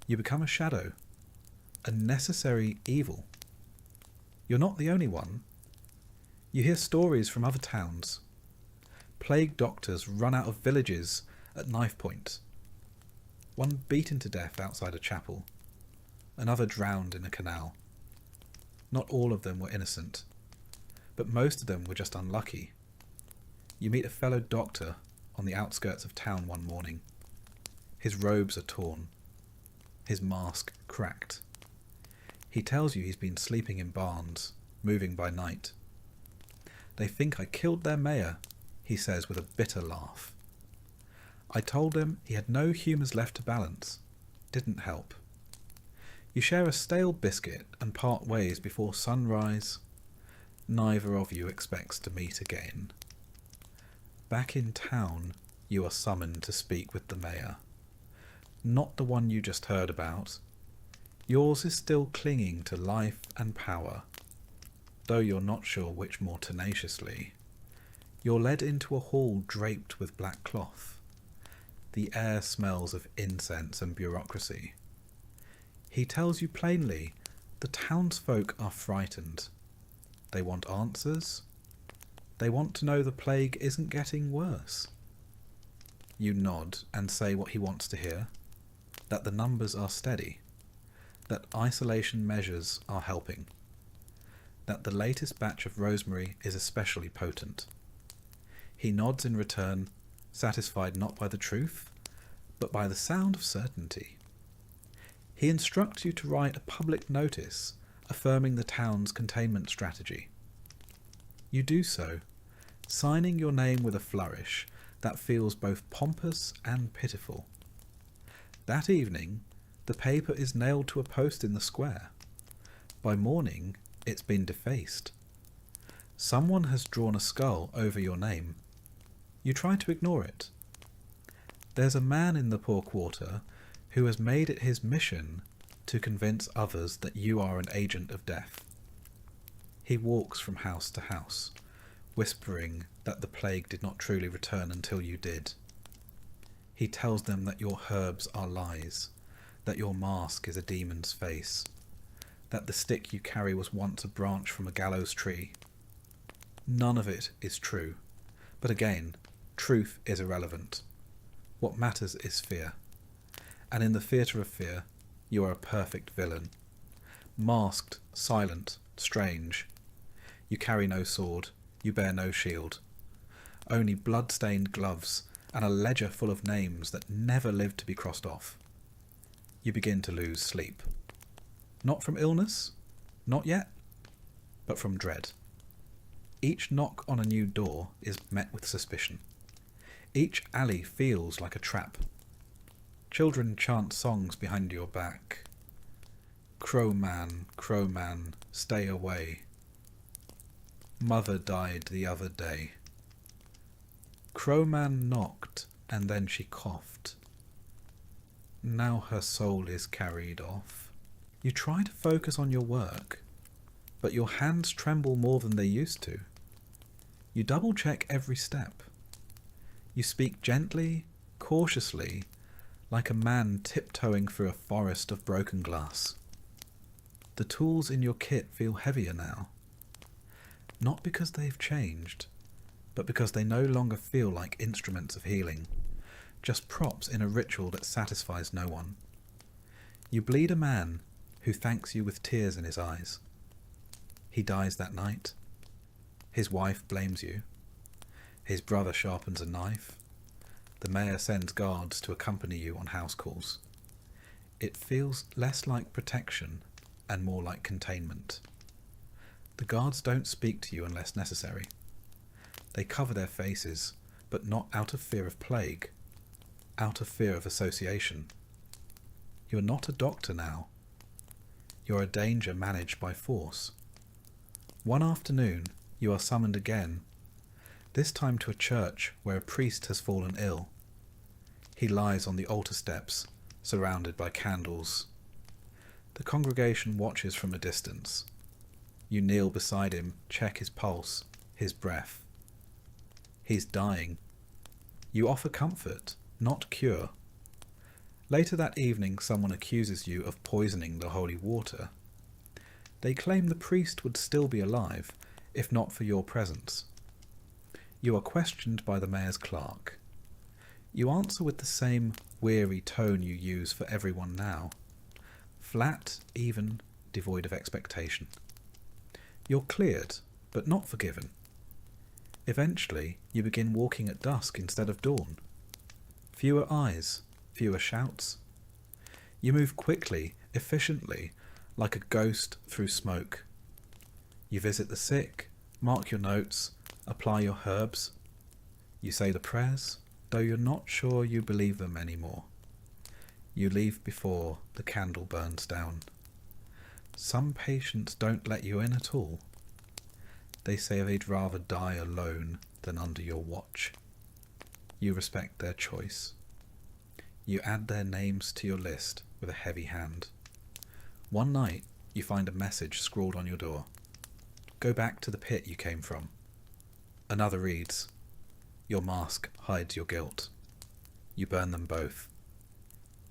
You become a shadow, a necessary evil. You're not the only one. You hear stories from other towns. Plague doctors run out of villages at knife point. One beaten to death outside a chapel. Another drowned in a canal. Not all of them were innocent, but most of them were just unlucky. You meet a fellow doctor on the outskirts of town one morning. His robes are torn. His mask cracked. He tells you he's been sleeping in barns, moving by night. They think I killed their mayor, he says with a bitter laugh. I told him he had no humours left to balance. Didn't help. You share a stale biscuit and part ways before sunrise. Neither of you expects to meet again. Back in town, you are summoned to speak with the mayor. Not the one you just heard about. Yours is still clinging to life and power, though you're not sure which more tenaciously. You're led into a hall draped with black cloth. The air smells of incense and bureaucracy. He tells you plainly the townsfolk are frightened. They want answers. They want to know the plague isn't getting worse. You nod and say what he wants to hear, that the numbers are steady, that isolation measures are helping, that the latest batch of rosemary is especially potent. He nods in return, satisfied not by the truth, but by the sound of certainty. He instructs you to write a public notice affirming the town's containment strategy. You do so, signing your name with a flourish that feels both pompous and pitiful. That evening, the paper is nailed to a post in the square. By morning, it's been defaced. Someone has drawn a skull over your name. You try to ignore it. There's a man in the poor quarter who has made it his mission to convince others that you are an agent of death. He walks from house to house, whispering that the plague did not truly return until you did. He tells them that your herbs are lies, that your mask is a demon's face, that the stick you carry was once a branch from a gallows tree. None of it is true, but again, truth is irrelevant. What matters is fear, and in the theatre of fear, you are a perfect villain, masked, silent, strange. You carry no sword, you bear no shield, only blood-stained gloves and a ledger full of names that never lived to be crossed off. You begin to lose sleep. Not from illness, not yet, but from dread. Each knock on a new door is met with suspicion. Each alley feels like a trap. Children chant songs behind your back. Crow man, stay away. Mother died the other day. Crowman knocked, and then she coughed. Now her soul is carried off. You try to focus on your work, but your hands tremble more than they used to. You double-check every step. You speak gently, cautiously, like a man tiptoeing through a forest of broken glass. The tools in your kit feel heavier now. Not because they've changed, but because they no longer feel like instruments of healing, just props in a ritual that satisfies no one. You bleed a man who thanks you with tears in his eyes. He dies that night. His wife blames you. His brother sharpens a knife. The mayor sends guards to accompany you on house calls. It feels less like protection and more like containment. The guards don't speak to you unless necessary. They cover their faces, but not out of fear of plague, out of fear of association. You're not a doctor now. You're a danger managed by force. One afternoon, you are summoned again, this time to a church where a priest has fallen ill. He lies on the altar steps, surrounded by candles. The congregation watches from a distance. You kneel beside him, check his pulse, his breath. He's dying. You offer comfort, not cure. Later that evening, someone accuses you of poisoning the holy water. They claim the priest would still be alive, if not for your presence. You are questioned by the mayor's clerk. You answer with the same weary tone you use for everyone now. Flat, even, devoid of expectation. You're cleared, but not forgiven. Eventually, you begin walking at dusk instead of dawn. Fewer eyes, fewer shouts. You move quickly, efficiently, like a ghost through smoke. You visit the sick, mark your notes, apply your herbs. You say the prayers, though you're not sure you believe them anymore. You leave before the candle burns down. Some patients don't let you in at all. They say they'd rather die alone than under your watch. You respect their choice. You add their names to your list with a heavy hand. One night, you find a message scrawled on your door. Go back to the pit you came from. Another reads, your mask hides your guilt. You burn them both.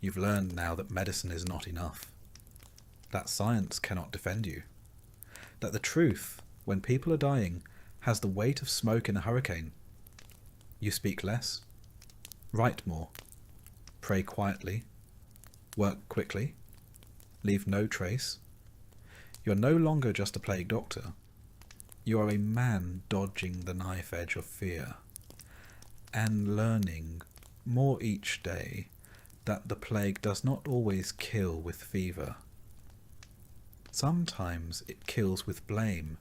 You've learned now that medicine is not enough. That science cannot defend you. That the truth, when people are dying, has the weight of smoke in a hurricane. You speak less, write more, pray quietly, work quickly, leave no trace. You're no longer just a plague doctor. You are a man dodging the knife edge of fear, and learning more each day that the plague does not always kill with fever. Sometimes it kills with blame,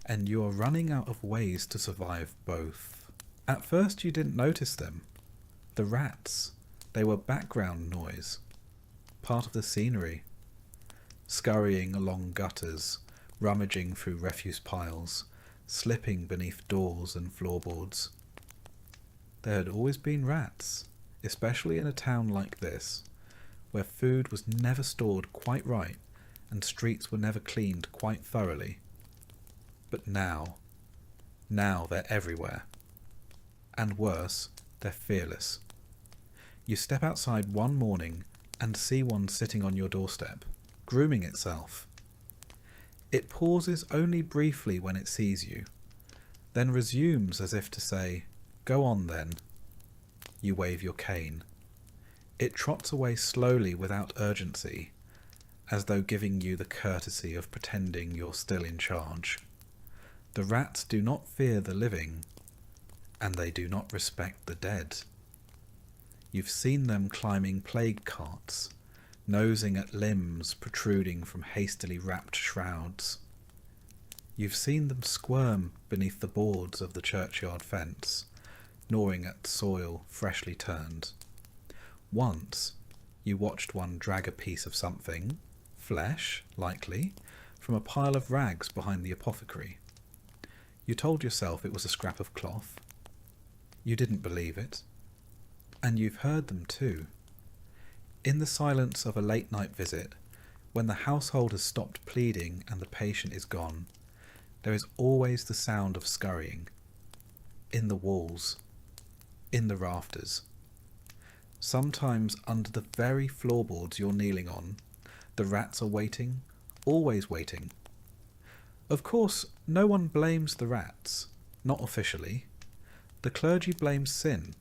and you are running out of ways to survive both. At first you didn't notice them. The rats, they were background noise, part of the scenery, scurrying along gutters, rummaging through refuse piles, slipping beneath doors and floorboards. There had always been rats, especially in a town like this, where food was never stored quite right and streets were never cleaned quite thoroughly. But now they're everywhere. And worse, they're fearless. You step outside one morning and see one sitting on your doorstep, grooming itself. It pauses only briefly when it sees you, then resumes as if to say, "Go on then." You wave your cane. It trots away slowly without urgency, as though giving you the courtesy of pretending you're still in charge. The rats do not fear the living, and they do not respect the dead. You've seen them climbing plague carts, nosing at limbs protruding from hastily wrapped shrouds. You've seen them squirm beneath the boards of the churchyard fence, gnawing at soil freshly turned. Once, you watched one drag a piece of something, flesh, likely, from a pile of rags behind the apothecary. You told yourself it was a scrap of cloth. You didn't believe it. And you've heard them too. In the silence of a late-night visit, when the household has stopped pleading and the patient is gone, there is always the sound of scurrying. In the walls. In the rafters. Sometimes under the very floorboards you're kneeling on, the rats are waiting, always waiting. Of course, no one blames the rats, not officially. The clergy blames sin.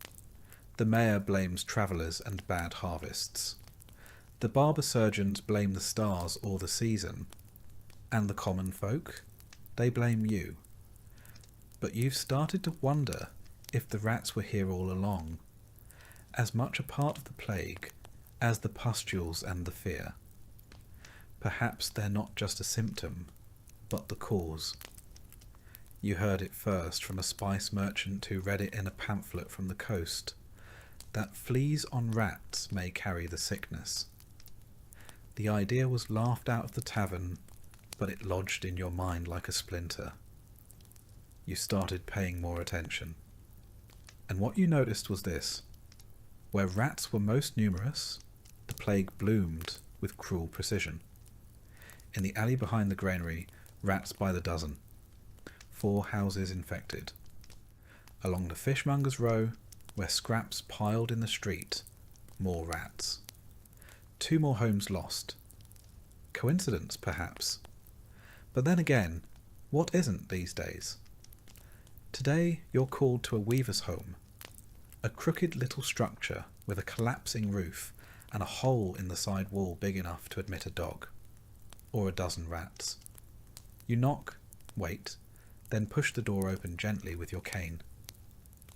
The mayor blames travellers and bad harvests. The barber surgeons blame the stars or the season. And the common folk? They blame you. But you've started to wonder if the rats were here all along, as much a part of the plague as the pustules and the fear. Perhaps they're not just a symptom, but the cause. You heard it first from a spice merchant who read it in a pamphlet from the coast, that fleas on rats may carry the sickness. The idea was laughed out of the tavern, but it lodged in your mind like a splinter. You started paying more attention. And what you noticed was this. Where rats were most numerous, the plague bloomed with cruel precision. In the alley behind the granary, rats by the dozen. 4 houses infected. Along the fishmonger's row, where scraps piled in the street, more rats. 2 more homes lost. Coincidence, perhaps. But then again, what isn't these days? Today you're called to a weaver's home, a crooked little structure with a collapsing roof and a hole in the side wall big enough to admit a dog, or a dozen rats. You knock, wait, then push the door open gently with your cane.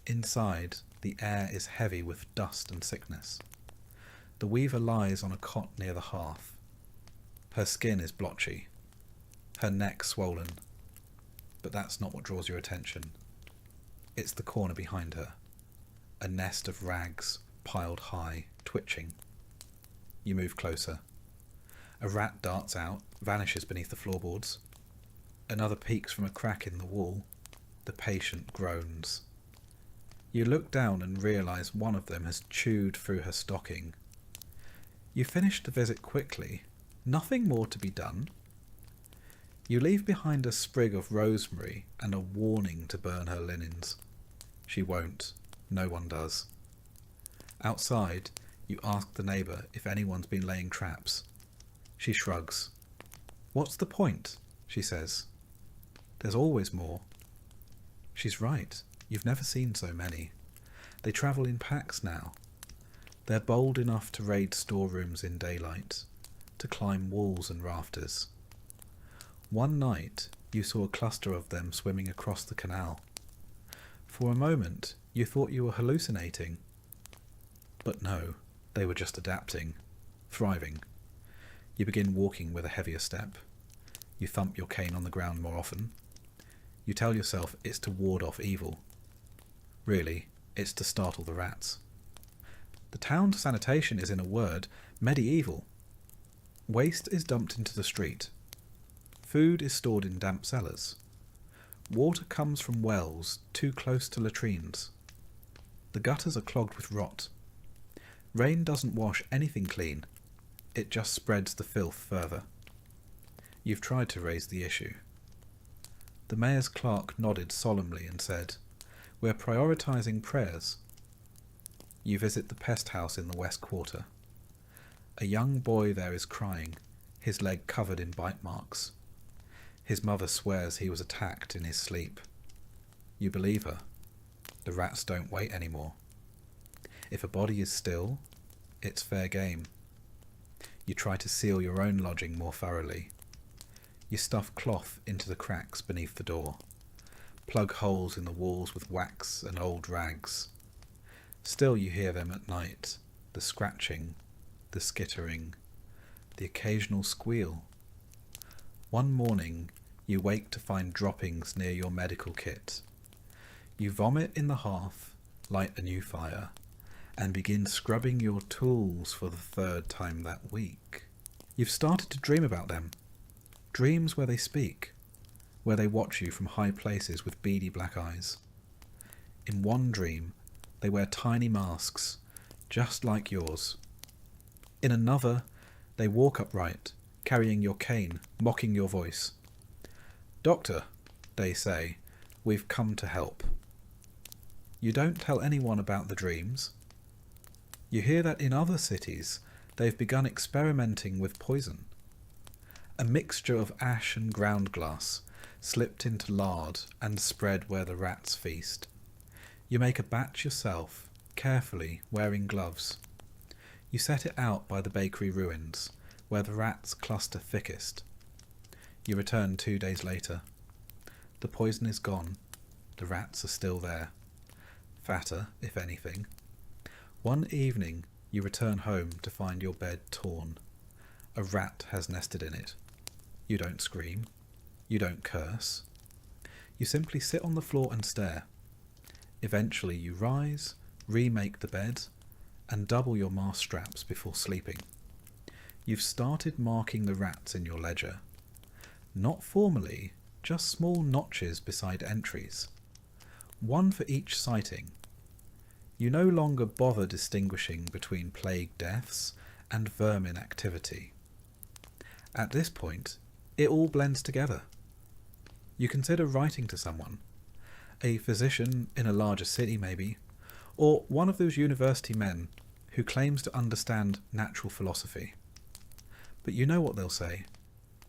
Inside, the air is heavy with dust and sickness. The weaver lies on a cot near the hearth. Her skin is blotchy, her neck swollen, but that's not what draws your attention. It's the corner behind her, a nest of rags piled high, twitching. You move closer. A rat darts out, vanishes beneath the floorboards. Another peeks from a crack in the wall. The patient groans. You look down and realise one of them has chewed through her stocking. You finish the visit quickly. Nothing more to be done. You leave behind a sprig of rosemary and a warning to burn her linens. She won't. No one does. Outside, you ask the neighbour if anyone's been laying traps. She shrugs. What's the point? She says. There's always more. She's right. You've never seen so many. They travel in packs now. They're bold enough to raid storerooms in daylight, to climb walls and rafters. One night, you saw a cluster of them swimming across the canal. For a moment, you thought you were hallucinating. But no, they were just adapting, thriving. You begin walking with a heavier step. You thump your cane on the ground more often. You tell yourself it's to ward off evil. Really, it's to startle the rats. The town's sanitation is, in a word, medieval. Waste is dumped into the street. Food is stored in damp cellars. Water comes from wells too close to latrines. The gutters are clogged with rot. Rain doesn't wash anything clean. It just spreads the filth further. You've tried to raise the issue. The mayor's clerk nodded solemnly and said, "We're prioritising prayers." You visit the pest house in the West Quarter. A young boy there is crying, his leg covered in bite marks. His mother swears he was attacked in his sleep. You believe her. The rats don't wait anymore. If a body is still, it's fair game. You try to seal your own lodging more thoroughly. You stuff cloth into the cracks beneath the door. Plug holes in the walls with wax and old rags. Still you hear them at night, the scratching, the skittering, the occasional squeal. One morning you wake to find droppings near your medical kit. You vomit in the hearth, light a new fire, and begin scrubbing your tools for the third time that week. You've started to dream about them. Dreams where they speak, where they watch you from high places with beady black eyes. In one dream, they wear tiny masks, just like yours. In another, they walk upright, carrying your cane, mocking your voice. "Doctor," they say, "we've come to help." You don't tell anyone about the dreams. You hear that in other cities, they've begun experimenting with poison. A mixture of ash and ground glass, slipped into lard and spread where the rats feast. You make a batch yourself, carefully, wearing gloves. You set it out by the bakery ruins, where the rats cluster thickest. You return 2 days later. The poison is gone. The rats are still there. Fatter, if anything. One evening, you return home to find your bed torn. A rat has nested in it. You don't scream. You don't curse. You simply sit on the floor and stare. Eventually you rise, remake the bed, and double your mask straps before sleeping. You've started marking the rats in your ledger. Not formally, just small notches beside entries. One for each sighting. You no longer bother distinguishing between plague deaths and vermin activity. At this point, it all blends together. You consider writing to someone, a physician in a larger city maybe, or one of those university men who claims to understand natural philosophy. But you know what they'll say.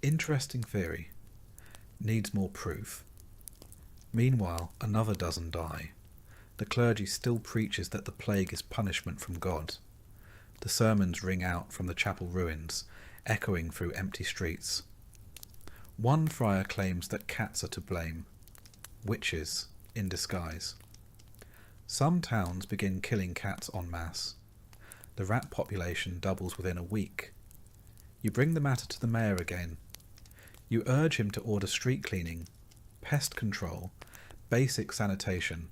Interesting theory. Needs more proof. Meanwhile, another dozen die. The clergy still preaches that the plague is punishment from God. The sermons ring out from the chapel ruins, echoing through empty streets. One friar claims that cats are to blame. Witches in disguise. Some towns begin killing cats en masse. The rat population doubles within a week. You bring the matter to the mayor again. You urge him to order street cleaning, pest control, basic sanitation.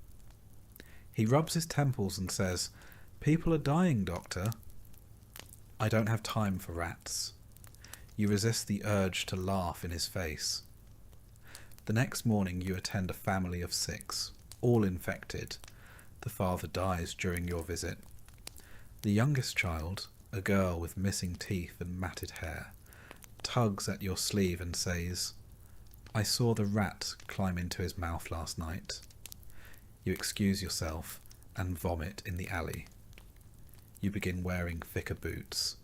He rubs his temples and says, "People are dying, doctor." I don't have time for rats. You resist the urge to laugh in his face. The next morning you attend a family of 6, all infected. The father dies during your visit. The youngest child, a girl with missing teeth and matted hair, tugs at your sleeve and says, "I saw the rat climb into his mouth last night." You excuse yourself and vomit in the alley. You begin wearing thicker boots,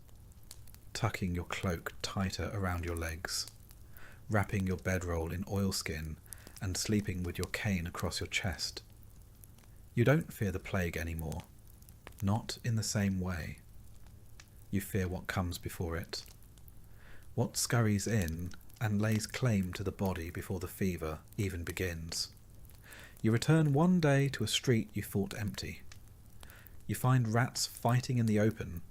tucking your cloak tighter around your legs, wrapping your bedroll in oilskin and sleeping with your cane across your chest. You don't fear the plague anymore, not in the same way. You fear what comes before it, what scurries in and lays claim to the body before the fever even begins. You return one day to a street you thought empty. You find rats fighting in the open,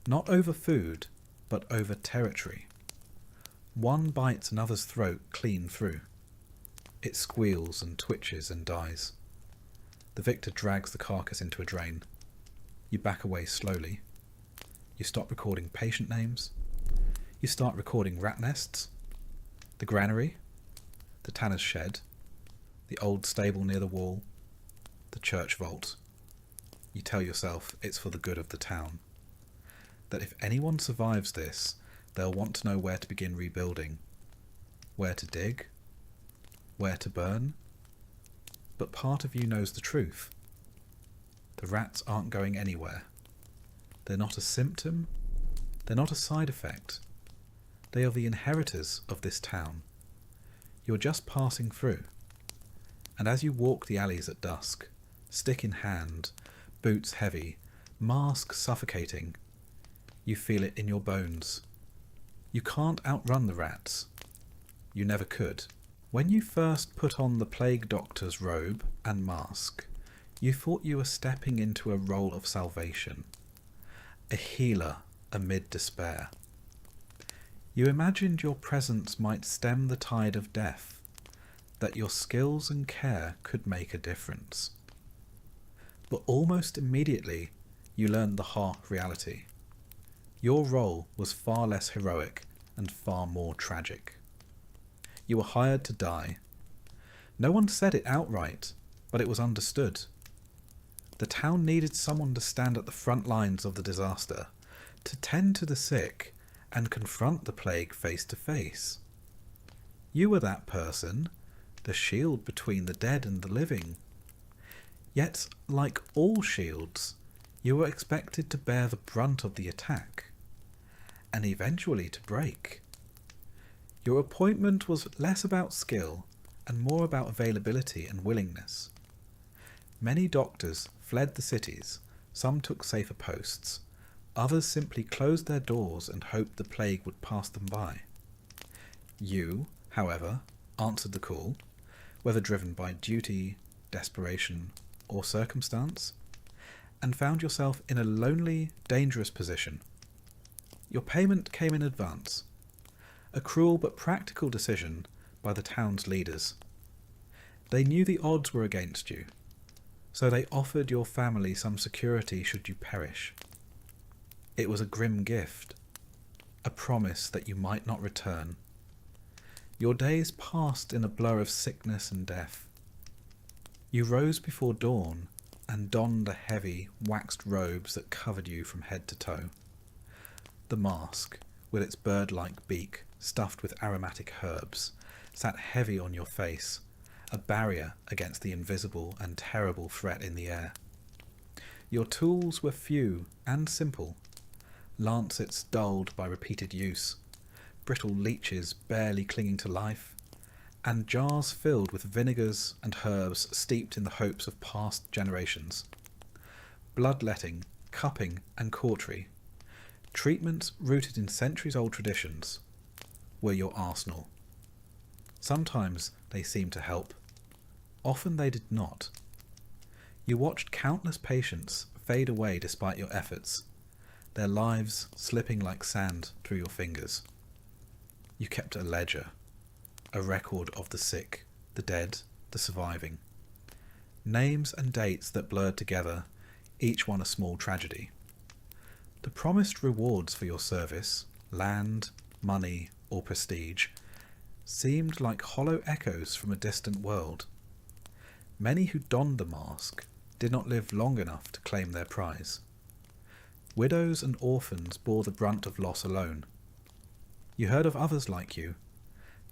not over food, but over territory. One bites another's throat clean through. It squeals and twitches and dies. The victor drags the carcass into a drain. You back away slowly. You stop recording patient names. You start recording rat nests. The granary. The tanner's shed. The old stable near the wall. The church vault. You tell yourself it's for the good of the town. That if anyone survives this, they'll want to know where to begin rebuilding. Where to dig. Where to burn. But part of you knows the truth. The rats aren't going anywhere. They're not a symptom. They're not a side effect. They are the inheritors of this town. You're just passing through. And as you walk the alleys at dusk, stick in hand, boots heavy, mask suffocating, you feel it in your bones, You can't outrun the rats. You never could. When you first put on the plague doctor's robe and mask, you thought you were stepping into a role of salvation, a healer amid despair. You imagined your presence might stem the tide of death, that your skills and care could make a difference. But almost immediately, you learned the harsh reality. Your role was far less heroic and far more tragic. You were hired to die. No one said it outright, but it was understood. The town needed someone to stand at the front lines of the disaster, to tend to the sick and confront the plague face to face. You were that person, the shield between the dead and the living. Yet, like all shields, you were expected to bear the brunt of the attack, and eventually to break. Your appointment was less about skill and more about availability and willingness. Many doctors fled the cities, some took safer posts, others simply closed their doors and hoped the plague would pass them by. You, however, answered the call, whether driven by duty, desperation, or circumstance, and found yourself in a lonely, dangerous position. Your payment came in advance, a cruel but practical decision by the town's leaders. They knew the odds were against you, so they offered your family some security should you perish. It was a grim gift, a promise that you might not return. Your days passed in a blur of sickness and death. You rose before dawn and donned the heavy, waxed robes that covered you from head to toe. The mask, with its bird-like beak stuffed with aromatic herbs, sat heavy on your face, a barrier against the invisible and terrible threat in the air. Your tools were few and simple, lancets dulled by repeated use, brittle leeches barely clinging to life, and jars filled with vinegars and herbs steeped in the hopes of past generations. Bloodletting, cupping, and cautery, treatments rooted in centuries-old traditions, were your arsenal. Sometimes they seemed to help. Often they did not. You watched countless patients fade away despite your efforts, their lives slipping like sand through your fingers. You kept a ledger, a record of the sick, the dead, the surviving. Names and dates that blurred together, each one a small tragedy. The promised rewards for your service, land, money, or prestige, seemed like hollow echoes from a distant world. Many who donned the mask did not live long enough to claim their prize. Widows and orphans bore the brunt of loss alone. You heard of others like you,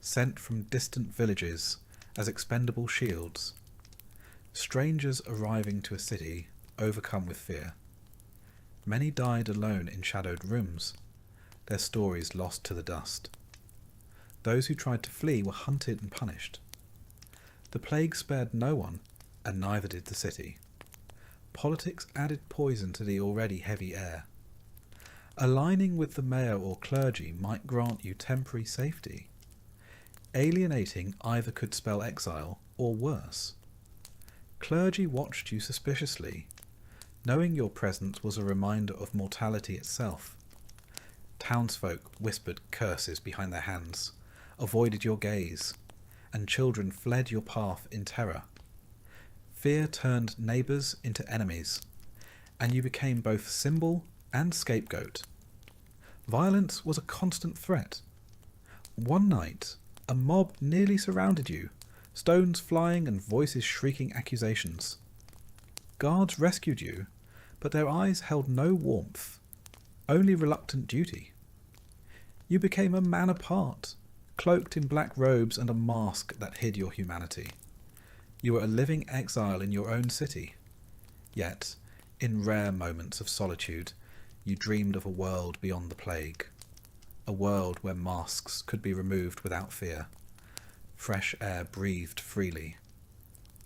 sent from distant villages as expendable shields, strangers arriving to a city overcome with fear. Many died alone in shadowed rooms, their stories lost to the dust. Those who tried to flee were hunted and punished. The plague spared no one, and neither did the city. Politics added poison to the already heavy air. Aligning with the mayor or clergy might grant you temporary safety. Alienating either could spell exile or worse. Clergy watched you suspiciously, knowing your presence was a reminder of mortality itself. Townsfolk whispered curses behind their hands, avoided your gaze, and children fled your path in terror. Fear turned neighbours into enemies, and you became both symbol and scapegoat. Violence was a constant threat. One night, a mob nearly surrounded you, stones flying and voices shrieking accusations. Guards rescued you, but their eyes held no warmth, only reluctant duty. You became a man apart, cloaked in black robes and a mask that hid your humanity. You were a living exile in your own city. Yet, in rare moments of solitude, you dreamed of a world beyond the plague. A world where masks could be removed without fear. Fresh air breathed freely.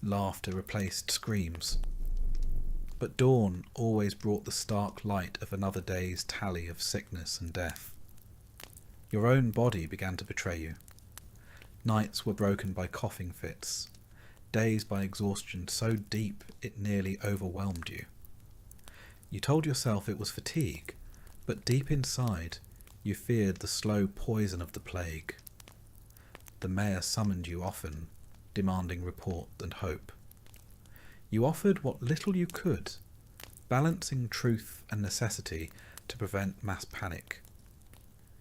Laughter replaced screams. But dawn always brought the stark light of another day's tally of sickness and death. Your own body began to betray you. Nights were broken by coughing fits, days by exhaustion so deep it nearly overwhelmed you. You told yourself it was fatigue, but deep inside you feared the slow poison of the plague. The mayor summoned you often, demanding report and hope. You offered what little you could, balancing truth and necessity to prevent mass panic.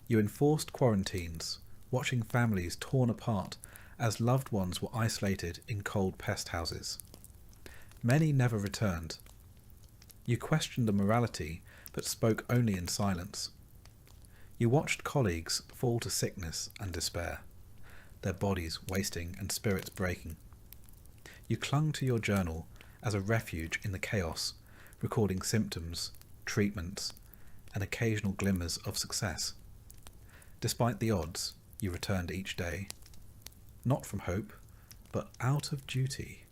You enforced quarantines, watching families torn apart as loved ones were isolated in cold pest houses. Many never returned. You questioned the morality, but spoke only in silence. You watched colleagues fall to sickness and despair, their bodies wasting and spirits breaking. You clung to your journal as a refuge in the chaos, recording symptoms, treatments, and occasional glimmers of success. Despite the odds, you returned each day, not from hope, but out of duty.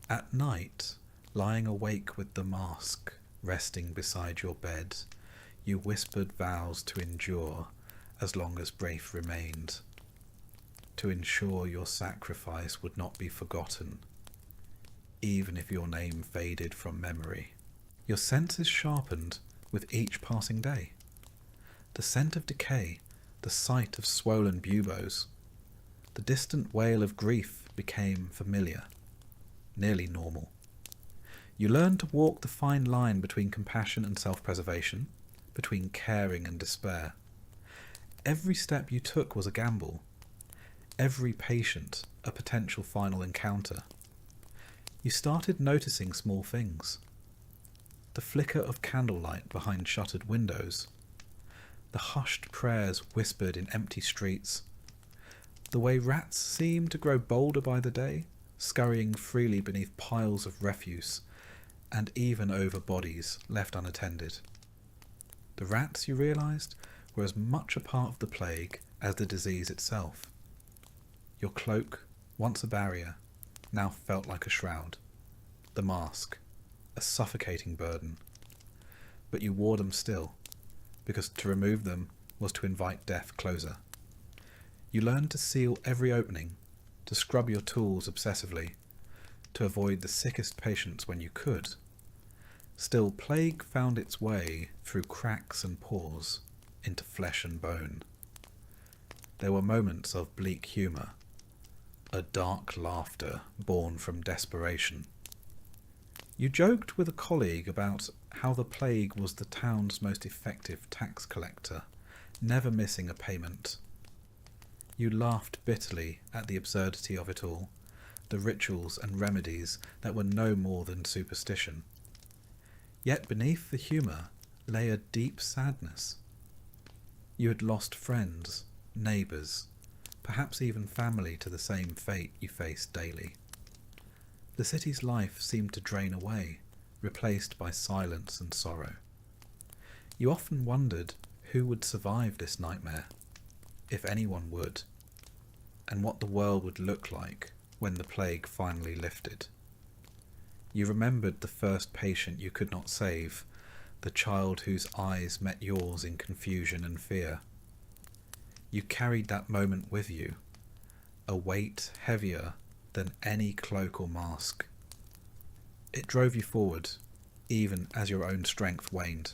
At night, lying awake with the mask resting beside your bed, you whispered vows to endure as long as breath remained, to ensure your sacrifice would not be forgotten, even if your name faded from memory. Your senses sharpened with each passing day. The scent of decay, the sight of swollen buboes, the distant wail of grief became familiar, nearly normal. You learned to walk the fine line between compassion and self-preservation, between caring and despair. Every step you took was a gamble, every patient a potential final encounter. You started noticing small things. The flicker of candlelight behind shuttered windows, the hushed prayers whispered in empty streets, the way rats seemed to grow bolder by the day, scurrying freely beneath piles of refuse, and even over bodies left unattended. The rats, you realised, were as much a part of the plague as the disease itself. Your cloak, once a barrier, now felt like a shroud. The mask, a suffocating burden. But you wore them still, because to remove them was to invite death closer. You learned to seal every opening, to scrub your tools obsessively, to avoid the sickest patients when you could. Still, plague found its way through cracks and pores into flesh and bone. There were moments of bleak humour, a dark laughter born from desperation. You joked with a colleague about how the plague was the town's most effective tax collector, never missing a payment. You laughed bitterly at the absurdity of it all, the rituals and remedies that were no more than superstition. Yet beneath the humour lay a deep sadness. You had lost friends, neighbours, perhaps even family to the same fate you faced daily. The city's life seemed to drain away, replaced by silence and sorrow. You often wondered who would survive this nightmare, if anyone would, and what the world would look like when the plague finally lifted. You remembered the first patient you could not save, the child whose eyes met yours in confusion and fear. You carried that moment with you, a weight heavier than any cloak or mask. It drove you forward, even as your own strength waned.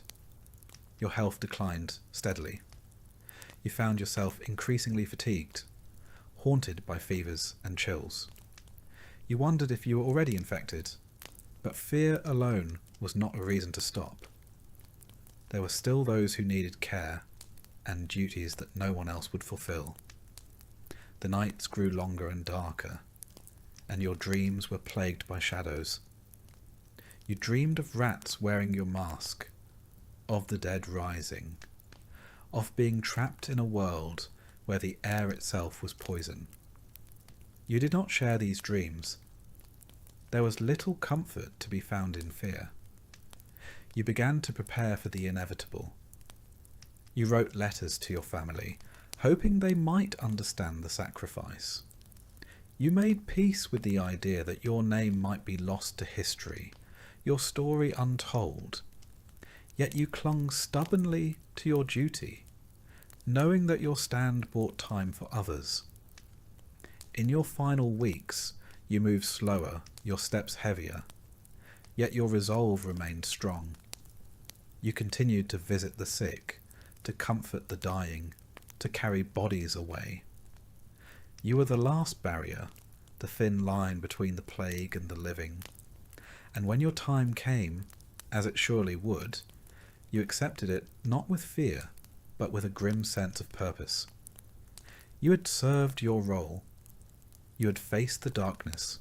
Your health declined steadily. You found yourself increasingly fatigued, haunted by fevers and chills. You wondered if you were already infected, but fear alone was not a reason to stop. There were still those who needed care and duties that no one else would fulfill. The nights grew longer and darker, and your dreams were plagued by shadows. You dreamed of rats wearing your mask, of the dead rising, of being trapped in a world where the air itself was poison. You did not share these dreams. There was little comfort to be found in fear. You began to prepare for the inevitable. You wrote letters to your family, hoping they might understand the sacrifice. You made peace with the idea that your name might be lost to history, your story untold. Yet you clung stubbornly to your duty, knowing that your stand bought time for others. In your final weeks, you move slower, your steps heavier, yet your resolve remained strong. You continued to visit the sick, to comfort the dying, to carry bodies away. You were the last barrier, the thin line between the plague and the living. And when your time came, as it surely would, you accepted it not with fear, but with a grim sense of purpose. You had served your role. You had faced the darkness.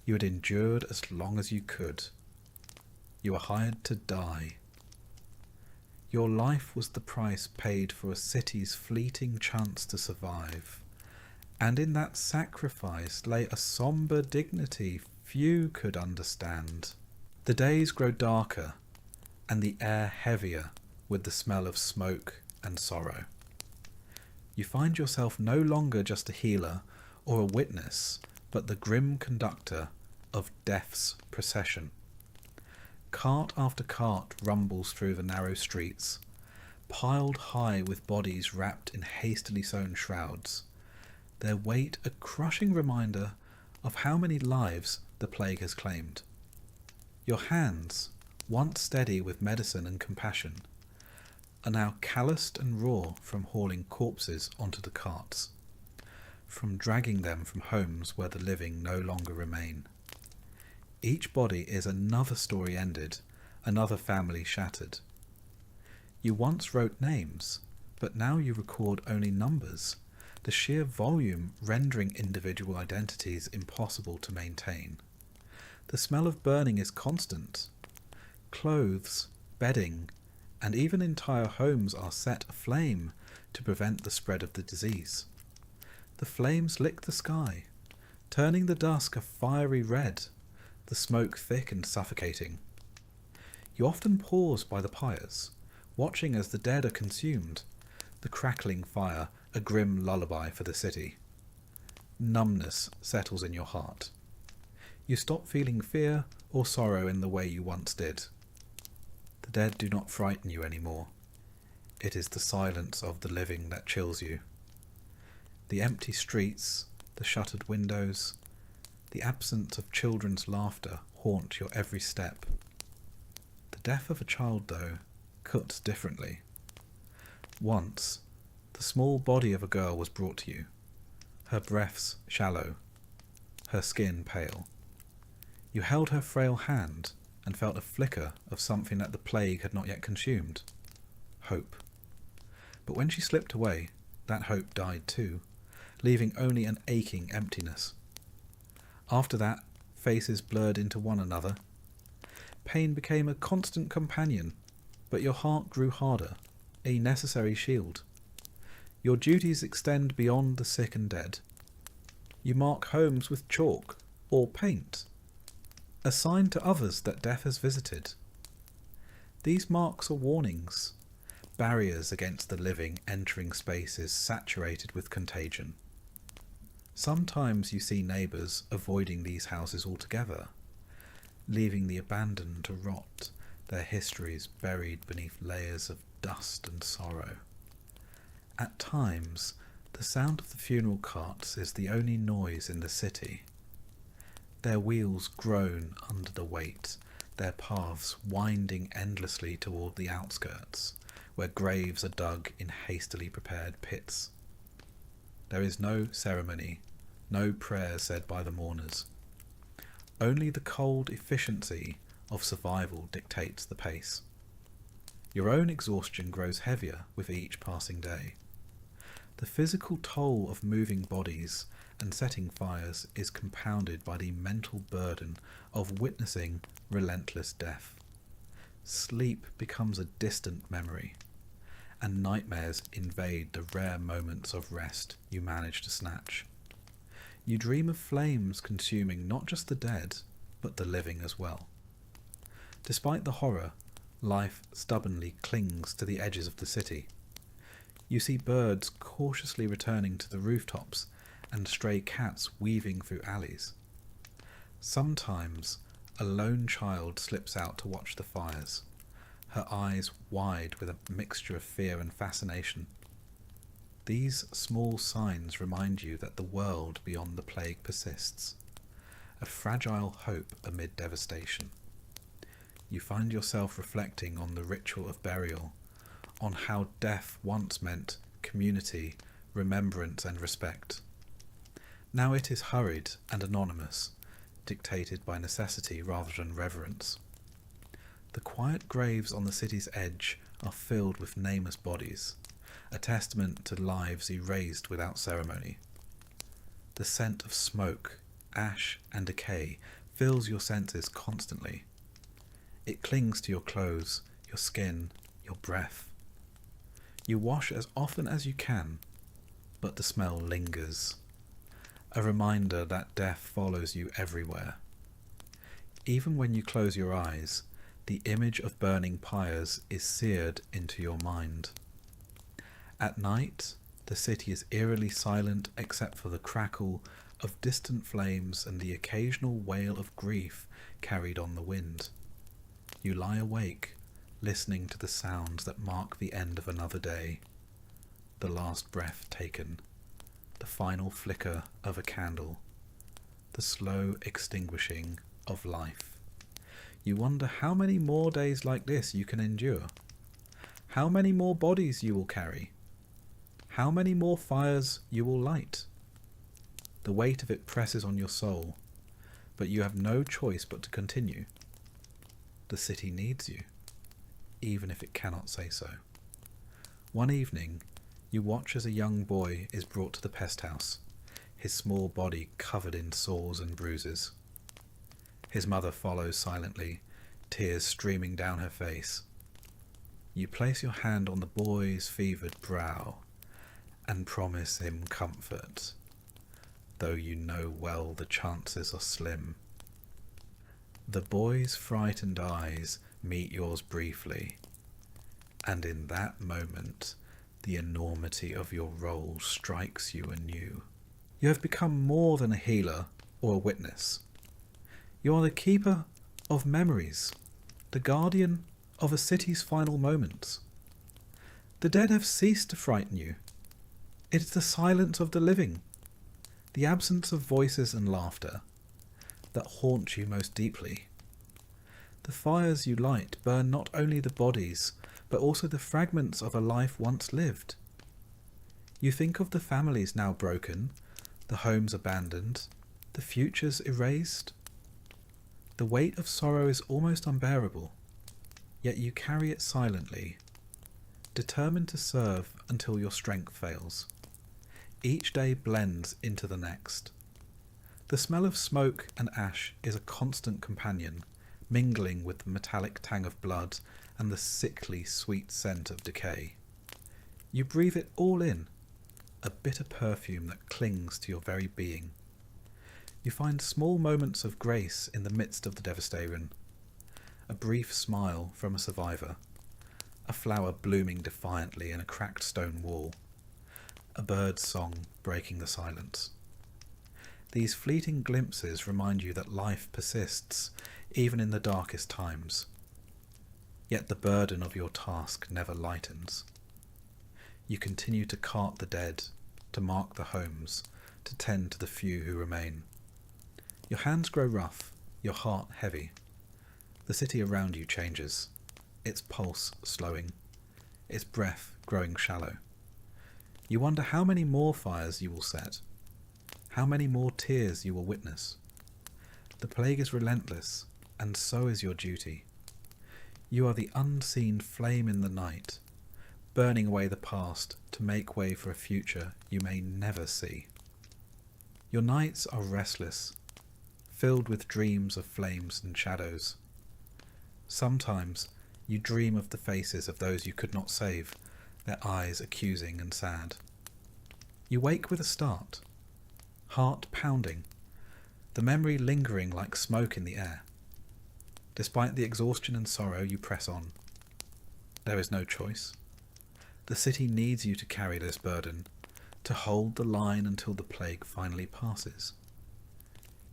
You had endured as long as you could. You were hired to die. Your life was the price paid for a city's fleeting chance to survive, and in that sacrifice lay a sombre dignity few could understand. The days grow darker, and the air heavier with the smell of smoke and sorrow. You find yourself no longer just a healer or a witness, but the grim conductor of death's procession. Cart after cart rumbles through the narrow streets, piled high with bodies wrapped in hastily sewn shrouds, their weight a crushing reminder of how many lives the plague has claimed. Your hands, once steady with medicine and compassion, are now calloused and raw from hauling corpses onto the carts, from dragging them from homes where the living no longer remain. Each body is another story ended, another family shattered. You once wrote names, but now you record only numbers, the sheer volume rendering individual identities impossible to maintain. The smell of burning is constant. Clothes, bedding, and even entire homes are set aflame to prevent the spread of the disease. The flames lick the sky, turning the dusk a fiery red, the smoke thick and suffocating. You often pause by the pyres, watching as the dead are consumed, the crackling fire a grim lullaby for the city. Numbness settles in your heart. You stop feeling fear or sorrow in the way you once did. The dead do not frighten you anymore. It is the silence of the living that chills you. The empty streets, the shuttered windows, the absence of children's laughter haunt your every step. The death of a child, though, cuts differently. Once, the small body of a girl was brought to you, her breaths shallow, her skin pale. You held her frail hand and felt a flicker of something that the plague had not yet consumed. Hope. But when she slipped away, that hope died too, leaving only an aching emptiness. After that, faces blurred into one another. Pain became a constant companion, but your heart grew harder, a necessary shield. Your duties extend beyond the sick and dead. You mark homes with chalk or paint, a sign to others that death has visited. These marks are warnings, barriers against the living entering spaces saturated with contagion. Sometimes you see neighbours avoiding these houses altogether, leaving the abandoned to rot, their histories buried beneath layers of dust and sorrow. At times, the sound of the funeral carts is the only noise in the city. Their wheels groan under the weight, their paths winding endlessly toward the outskirts, where graves are dug in hastily prepared pits. There is no ceremony, no prayer said by the mourners. Only the cold efficiency of survival dictates the pace. Your own exhaustion grows heavier with each passing day. The physical toll of moving bodies and setting fires is compounded by the mental burden of witnessing relentless death. Sleep becomes a distant memory, and nightmares invade the rare moments of rest you manage to snatch. You dream of flames consuming not just the dead, but the living as well. Despite the horror, life stubbornly clings to the edges of the city. You see birds cautiously returning to the rooftops and stray cats weaving through alleys. Sometimes a lone child slips out to watch the fires, her eyes wide with a mixture of fear and fascination. These small signs remind you that the world beyond the plague persists, a fragile hope amid devastation. You find yourself reflecting on the ritual of burial, on how death once meant community, remembrance and respect. Now it is hurried and anonymous, dictated by necessity rather than reverence. The quiet graves on the city's edge are filled with nameless bodies, a testament to lives erased without ceremony. The scent of smoke, ash and decay fills your senses constantly. It clings to your clothes, your skin, your breath. You wash as often as you can, but the smell lingers, a reminder that death follows you everywhere. Even when you close your eyes, the image of burning pyres is seared into your mind. At night, the city is eerily silent except for the crackle of distant flames and the occasional wail of grief carried on the wind. You lie awake, listening to the sounds that mark the end of another day. The last breath taken, the final flicker of a candle, the slow extinguishing of life. You wonder how many more days like this you can endure, how many more bodies you will carry, how many more fires you will light. The weight of it presses on your soul, but you have no choice but to continue. The city needs you, even if it cannot say so. One evening, you watch as a young boy is brought to the pest house, his small body covered in sores and bruises. His mother follows silently, tears streaming down her face. You place your hand on the boy's fevered brow and promise him comfort, though you know well the chances are slim. The boy's frightened eyes meet yours briefly, and in that moment the enormity of your role strikes you anew. You have become more than a healer or a witness. You are the keeper of memories, the guardian of a city's final moments. The dead have ceased to frighten you. It is the silence of the living, the absence of voices and laughter, that haunt you most deeply. The fires you light burn not only the bodies, but also the fragments of a life once lived. You think of the families now broken, the homes abandoned, the futures erased. The weight of sorrow is almost unbearable, yet you carry it silently, determined to serve until your strength fails. Each day blends into the next. The smell of smoke and ash is a constant companion, mingling with the metallic tang of blood and the sickly sweet scent of decay. You breathe it all in, a bitter perfume that clings to your very being. You find small moments of grace in the midst of the devastation, a brief smile from a survivor, a flower blooming defiantly in a cracked stone wall, a bird's song breaking the silence. These fleeting glimpses remind you that life persists even in the darkest times. Yet the burden of your task never lightens. You continue to cart the dead, to mark the homes, to tend to the few who remain. Your hands grow rough, your heart heavy. The city around you changes, its pulse slowing, its breath growing shallow. You wonder how many more fires you will set, how many more tears you will witness. The plague is relentless, and so is your duty. You are the unseen flame in the night, burning away the past to make way for a future you may never see. Your nights are restless, filled with dreams of flames and shadows. Sometimes you dream of the faces of those you could not save, their eyes accusing and sad. You wake with a start, heart pounding, the memory lingering like smoke in the air. Despite the exhaustion and sorrow, you press on. There is no choice. The city needs you to carry this burden, to hold the line until the plague finally passes.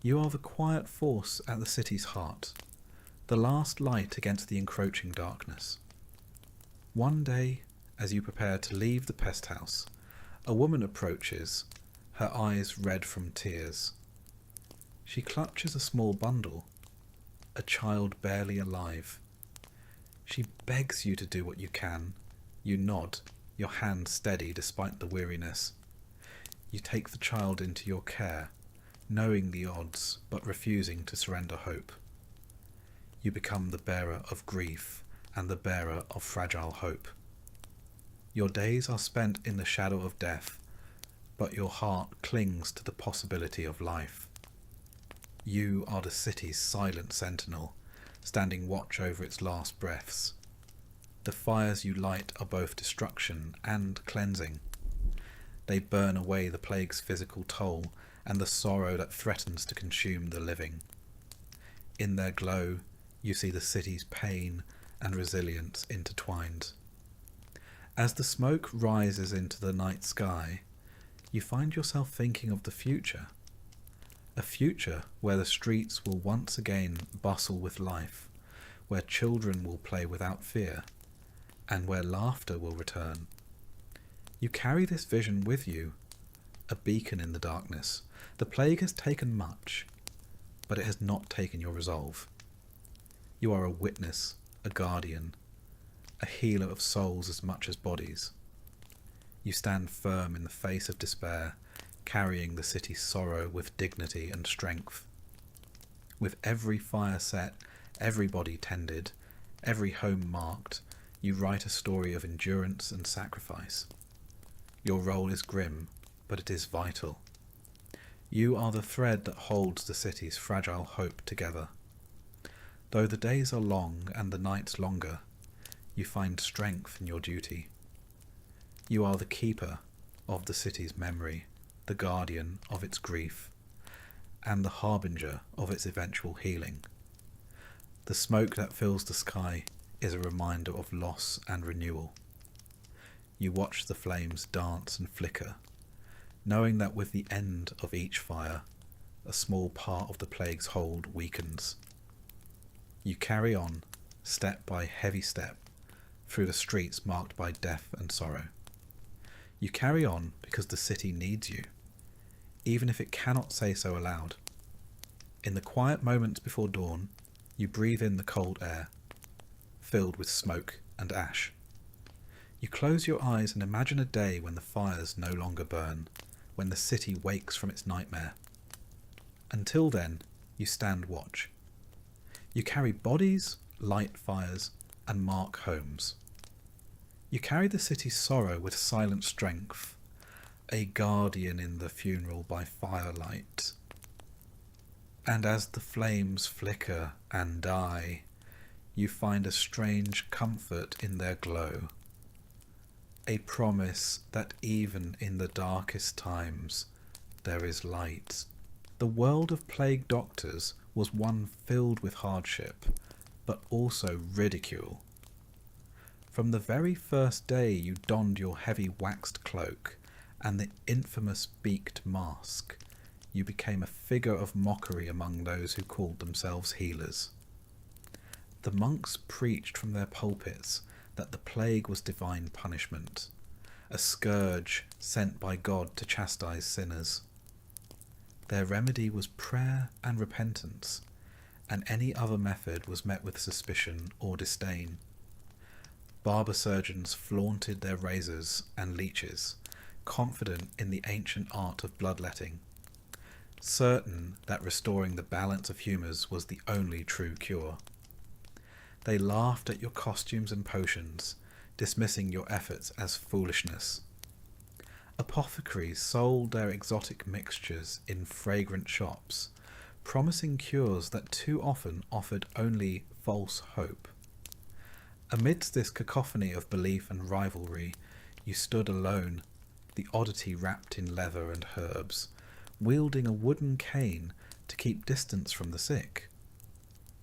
You are the quiet force at the city's heart, the last light against the encroaching darkness. One day, as you prepare to leave the pest house, A woman approaches, her eyes red from tears. She clutches a small bundle, a child barely alive. She begs you to do what you can. You nod, your hand steady despite the weariness. You take the child into your care, knowing the odds but refusing to surrender hope. You become the bearer of grief and the bearer of fragile hope. Your days are spent in the shadow of death, but your heart clings to the possibility of life. You are the city's silent sentinel, standing watch over its last breaths. The fires you light are both destruction and cleansing. They burn away the plague's physical toll and the sorrow that threatens to consume the living. In their glow, you see the city's pain and resilience intertwined. As the smoke rises into the night sky, you find yourself thinking of the future. A future where the streets will once again bustle with life, where children will play without fear, and where laughter will return. You carry this vision with you, a beacon in the darkness. The plague has taken much, but it has not taken your resolve. You are a witness, a guardian, a healer of souls as much as bodies. You stand firm in the face of despair, carrying the city's sorrow with dignity and strength. With every fire set, every body tended, every home marked, you write a story of endurance and sacrifice. Your role is grim, but it is vital. You are the thread that holds the city's fragile hope together. Though the days are long and the nights longer, you find strength in your duty. You are the keeper of the city's memory, the guardian of its grief, and the harbinger of its eventual healing. The smoke that fills the sky is a reminder of loss and renewal. You watch the flames dance and flicker, knowing that with the end of each fire, a small part of the plague's hold weakens. You carry on, step by heavy step, through the streets marked by death and sorrow. You carry on because the city needs you, even if it cannot say so aloud. In the quiet moments before dawn, you breathe in the cold air, filled with smoke and ash. You close your eyes and imagine a day when the fires no longer burn, when the city wakes from its nightmare. Until then, you stand watch. You carry bodies, light fires, and mark homes. You carry the city's sorrow with silent strength, a guardian in the funeral by firelight. And as the flames flicker and die, you find a strange comfort in their glow, a promise that even in the darkest times there is light. The world of plague doctors was one filled with hardship, but also ridicule. From the very first day you donned your heavy waxed cloak and the infamous beaked mask, you became a figure of mockery among those who called themselves healers. The monks preached from their pulpits that the plague was divine punishment, a scourge sent by God to chastise sinners. Their remedy was prayer and repentance, and any other method was met with suspicion or disdain. Barber surgeons flaunted their razors and leeches, confident in the ancient art of bloodletting, certain that restoring the balance of humours was the only true cure. They laughed at your costumes and potions, dismissing your efforts as foolishness. Apothecaries sold their exotic mixtures in fragrant shops, promising cures that too often offered only false hope. Amidst this cacophony of belief and rivalry, you stood alone, the oddity wrapped in leather and herbs, wielding a wooden cane to keep distance from the sick.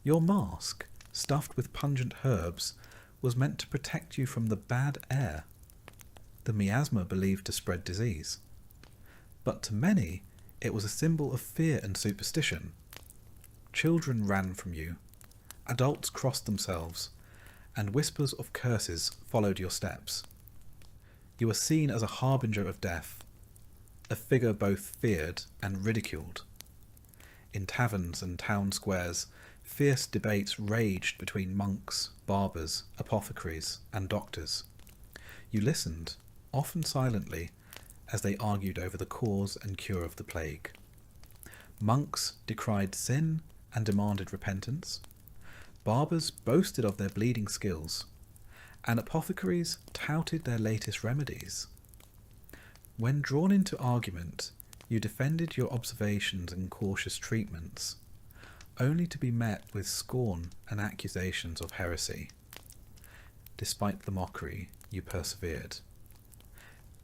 Your mask, stuffed with pungent herbs, was meant to protect you from the bad air, the miasma believed to spread disease. But to many, it was a symbol of fear and superstition. Children ran from you, adults crossed themselves, and whispers of curses followed your steps. You were seen as a harbinger of death, a figure both feared and ridiculed. In taverns and town squares, fierce debates raged between monks, barbers, apothecaries, and doctors. You listened, often silently, as they argued over the cause and cure of the plague. Monks decried sin and demanded repentance. Barbers boasted of their bleeding skills, and apothecaries touted their latest remedies. When drawn into argument, you defended your observations and cautious treatments, only to be met with scorn and accusations of heresy. Despite the mockery, you persevered.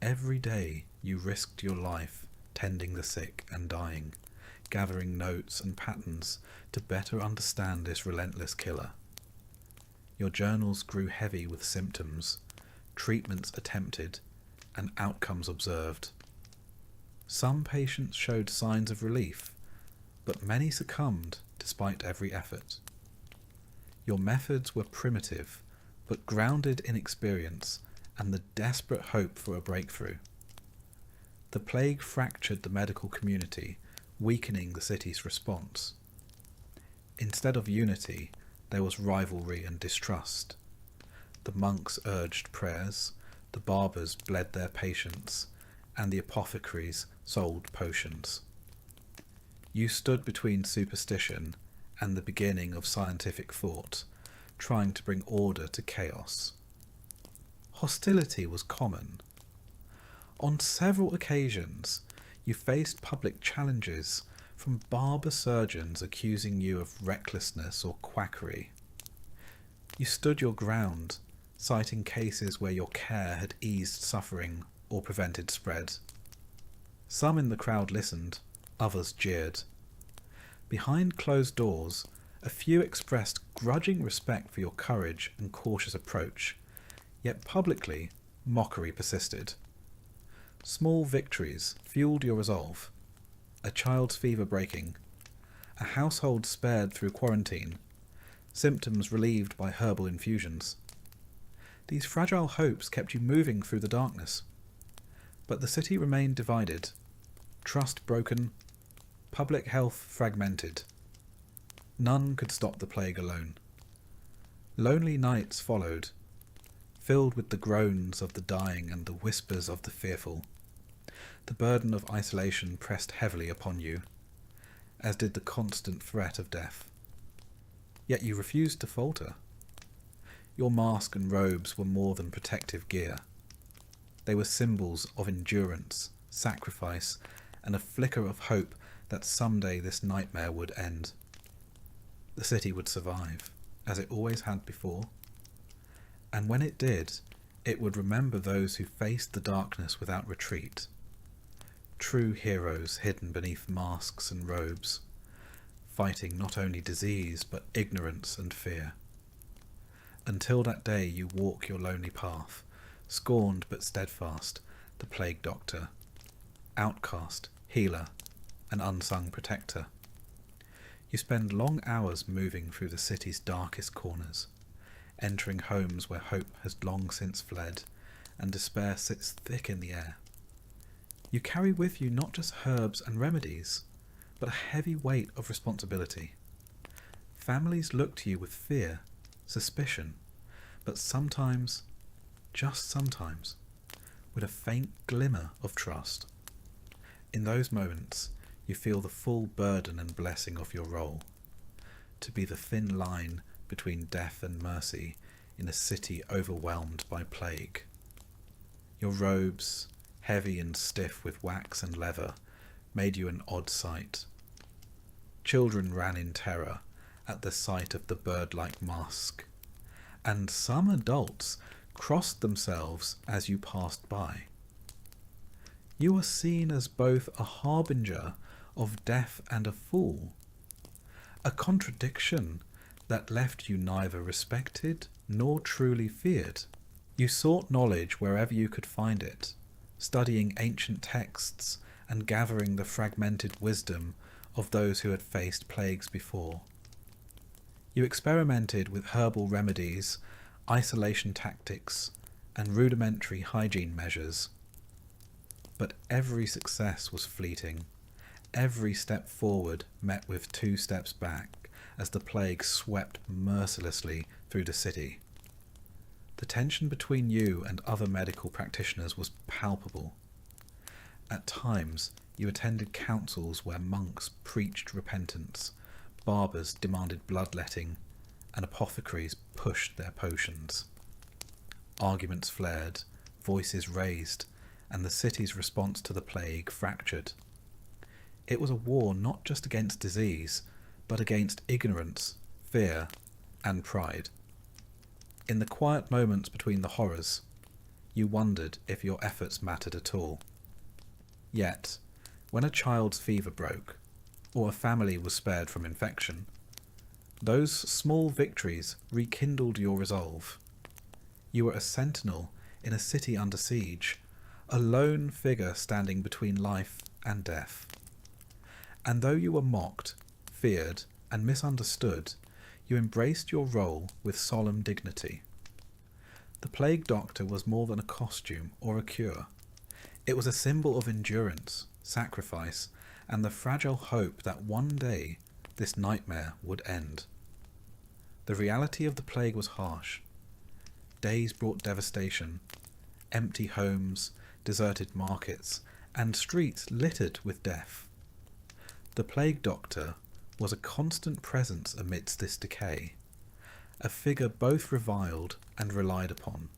Every day you risked your life tending the sick and dying, gathering notes and patterns to better understand this relentless killer. Your journals grew heavy with symptoms, treatments attempted, and outcomes observed. Some patients showed signs of relief, but many succumbed despite every effort. Your methods were primitive, but grounded in experience and the desperate hope for a breakthrough. The plague fractured the medical community, weakening the city's response. Instead of unity, there was rivalry and distrust. The monks urged prayers, the barbers bled their patients, and the apothecaries sold potions. You stood between superstition and the beginning of scientific thought, trying to bring order to chaos. Hostility was common. On several occasions, you faced public challenges from barber surgeons accusing you of recklessness or quackery. You stood your ground, citing cases where your care had eased suffering or prevented spread. Some in the crowd listened, others jeered. Behind closed doors, a few expressed grudging respect for your courage and cautious approach, yet publicly, mockery persisted. Small victories fueled your resolve. A child's fever breaking, a household spared through quarantine, symptoms relieved by herbal infusions. These fragile hopes kept you moving through the darkness. But the city remained divided, trust broken, public health fragmented. None could stop the plague alone. Lonely nights followed, filled with the groans of the dying and the whispers of the fearful. The burden of isolation pressed heavily upon you, as did the constant threat of death. Yet you refused to falter. Your mask and robes were more than protective gear. They were symbols of endurance, sacrifice, and a flicker of hope that someday this nightmare would end. The city would survive, as it always had before. And when it did, it would remember those who faced the darkness without retreat. True heroes hidden beneath masks and robes, fighting not only disease but ignorance and fear. Until that day you walk your lonely path, scorned but steadfast, the plague doctor, outcast, healer, and unsung protector. You spend long hours moving through the city's darkest corners, entering homes where hope has long since fled, and despair sits thick in the air. You carry with you not just herbs and remedies, but a heavy weight of responsibility. Families look to you with fear, suspicion, but sometimes, just sometimes, with a faint glimmer of trust. In those moments, you feel the full burden and blessing of your role, to be the thin line between death and mercy in a city overwhelmed by plague. Your robes, heavy and stiff with wax and leather, made you an odd sight. Children ran in terror at the sight of the bird-like mask, and some adults crossed themselves as you passed by. You were seen as both a harbinger of death and a fool, a contradiction that left you neither respected nor truly feared. You sought knowledge wherever you could find it, studying ancient texts and gathering the fragmented wisdom of those who had faced plagues before. You experimented with herbal remedies, isolation tactics, and rudimentary hygiene measures. But every success was fleeting. Every step forward met with 2 steps back as the plague swept mercilessly through the city. The tension between you and other medical practitioners was palpable. At times, you attended councils where monks preached repentance, barbers demanded bloodletting, and apothecaries pushed their potions. Arguments flared, voices raised, and the city's response to the plague fractured. It was a war not just against disease, but against ignorance, fear, and pride. In the quiet moments between the horrors, you wondered if your efforts mattered at all. Yet, when a child's fever broke, or a family was spared from infection, those small victories rekindled your resolve. You were a sentinel in a city under siege, a lone figure standing between life and death. And though you were mocked, feared, and misunderstood, you embraced your role with solemn dignity. The plague doctor was more than a costume or a cure. It was a symbol of endurance, sacrifice, and the fragile hope that one day this nightmare would end. The reality of the plague was harsh. Days brought devastation, empty homes, deserted markets, and streets littered with death. The plague doctor was a constant presence amidst this decay, a figure both reviled and relied upon.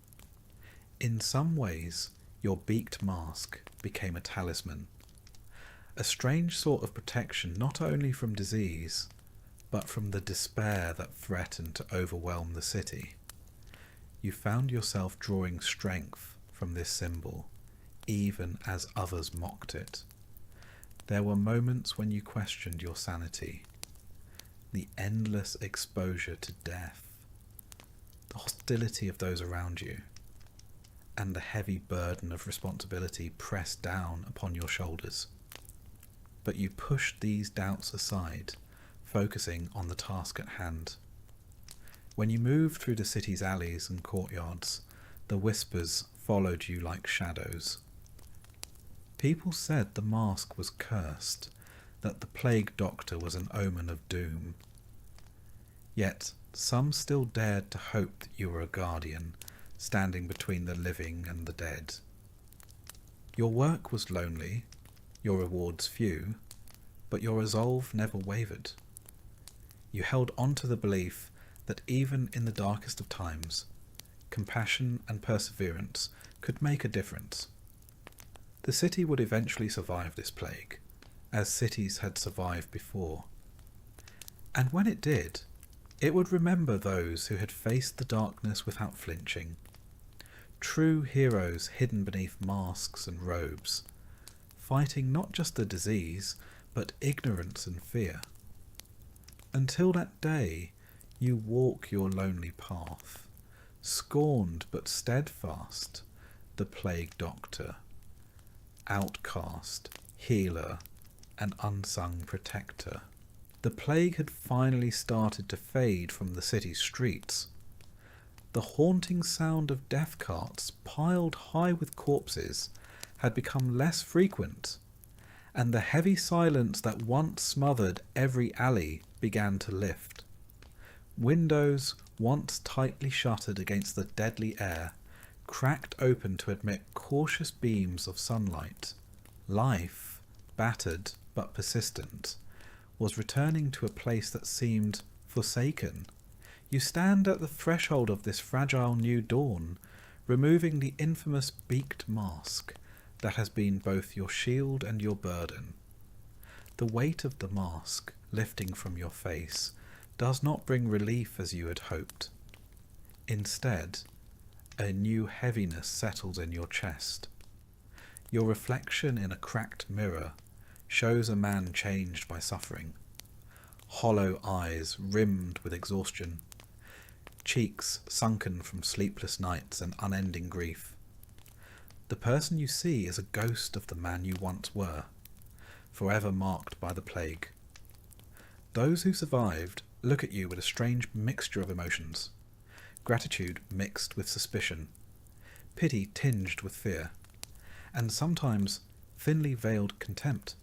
In some ways, your beaked mask became a talisman, a strange sort of protection not only from disease, but from the despair that threatened to overwhelm the city. You found yourself drawing strength from this symbol, even as others mocked it. There were moments when you questioned your sanity. The endless exposure to death, the hostility of those around you, and the heavy burden of responsibility pressed down upon your shoulders. But you pushed these doubts aside, focusing on the task at hand. When you moved through the city's alleys and courtyards, the whispers followed you like shadows. People said the mask was cursed, that the plague doctor was an omen of doom. Yet some still dared to hope that you were a guardian, standing between the living and the dead. Your work was lonely, your rewards few, but your resolve never wavered. You held on to the belief that even in the darkest of times, compassion and perseverance could make a difference. The city would eventually survive this plague, as cities had survived before. And when it did, it would remember those who had faced the darkness without flinching. True heroes hidden beneath masks and robes, fighting not just the disease, but ignorance and fear. Until that day, you walk your lonely path, scorned but steadfast, the plague doctor, outcast, healer, and unsung protector. The plague had finally started to fade from the city's streets. The haunting sound of death carts piled high with corpses had become less frequent, and the heavy silence that once smothered every alley began to lift. Windows, once tightly shuttered against the deadly air, cracked open to admit cautious beams of sunlight. Life, battered but persistent, was returning to a place that seemed forsaken. You stand at the threshold of this fragile new dawn, removing the infamous beaked mask that has been both your shield and your burden. The weight of the mask, lifting from your face, does not bring relief as you had hoped. Instead, a new heaviness settles in your chest. Your reflection in a cracked mirror shows a man changed by suffering. Hollow eyes rimmed with exhaustion, cheeks sunken from sleepless nights and unending grief. The person you see is a ghost of the man you once were, forever marked by the plague. Those who survived look at you with a strange mixture of emotions, gratitude mixed with suspicion, pity tinged with fear, and sometimes thinly veiled contempt.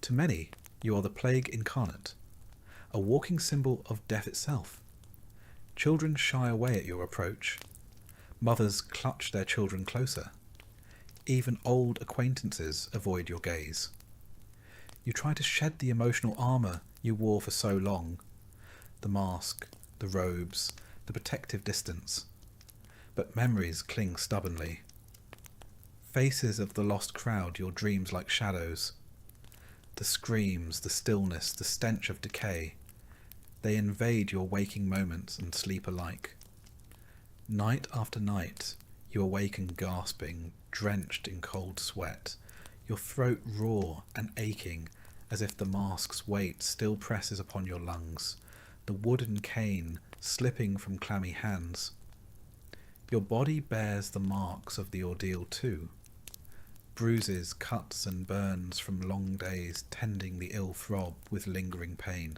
To many, you are the plague incarnate, a walking symbol of death itself. Children shy away at your approach. Mothers clutch their children closer. Even old acquaintances avoid your gaze. You try to shed the emotional armour you wore for so long, the mask, the robes, the protective distance. But memories cling stubbornly. Faces of the lost crowd your dreams like shadows. The screams, the stillness, the stench of decay. They invade your waking moments and sleep alike. Night after night, you awaken gasping, drenched in cold sweat, your throat raw and aching as if the mask's weight still presses upon your lungs, the wooden cane slipping from clammy hands. Your body bears the marks of the ordeal too. Bruises, cuts and burns from long days tending the ill throb with lingering pain.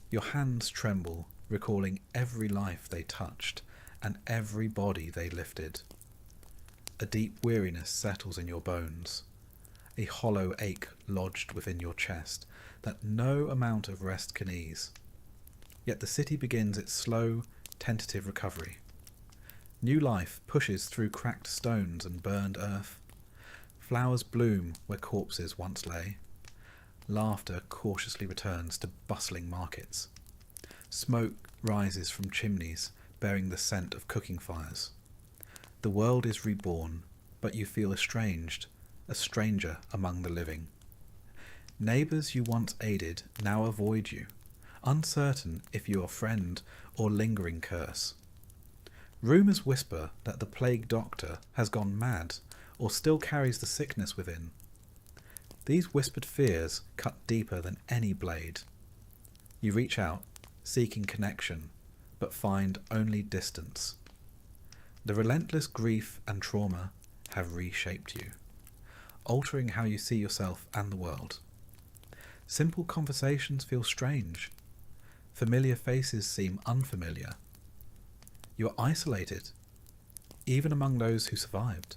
Your hands tremble, recalling every life they touched and every body they lifted. A deep weariness settles in your bones, a hollow ache lodged within your chest that no amount of rest can ease. Yet the city begins its slow, tentative recovery. New life pushes through cracked stones and burned earth. Flowers bloom where corpses once lay. Laughter cautiously returns to bustling markets. Smoke rises from chimneys bearing the scent of cooking fires. The world is reborn, but you feel estranged, a stranger among the living. Neighbours you once aided now avoid you, uncertain if you are friend or lingering curse. Rumours whisper that the plague doctor has gone mad or still carries the sickness within. These whispered fears cut deeper than any blade. You reach out, seeking connection, but find only distance. The relentless grief and trauma have reshaped you, altering how you see yourself and the world. Simple conversations feel strange. Familiar faces seem unfamiliar. You are isolated, even among those who survived.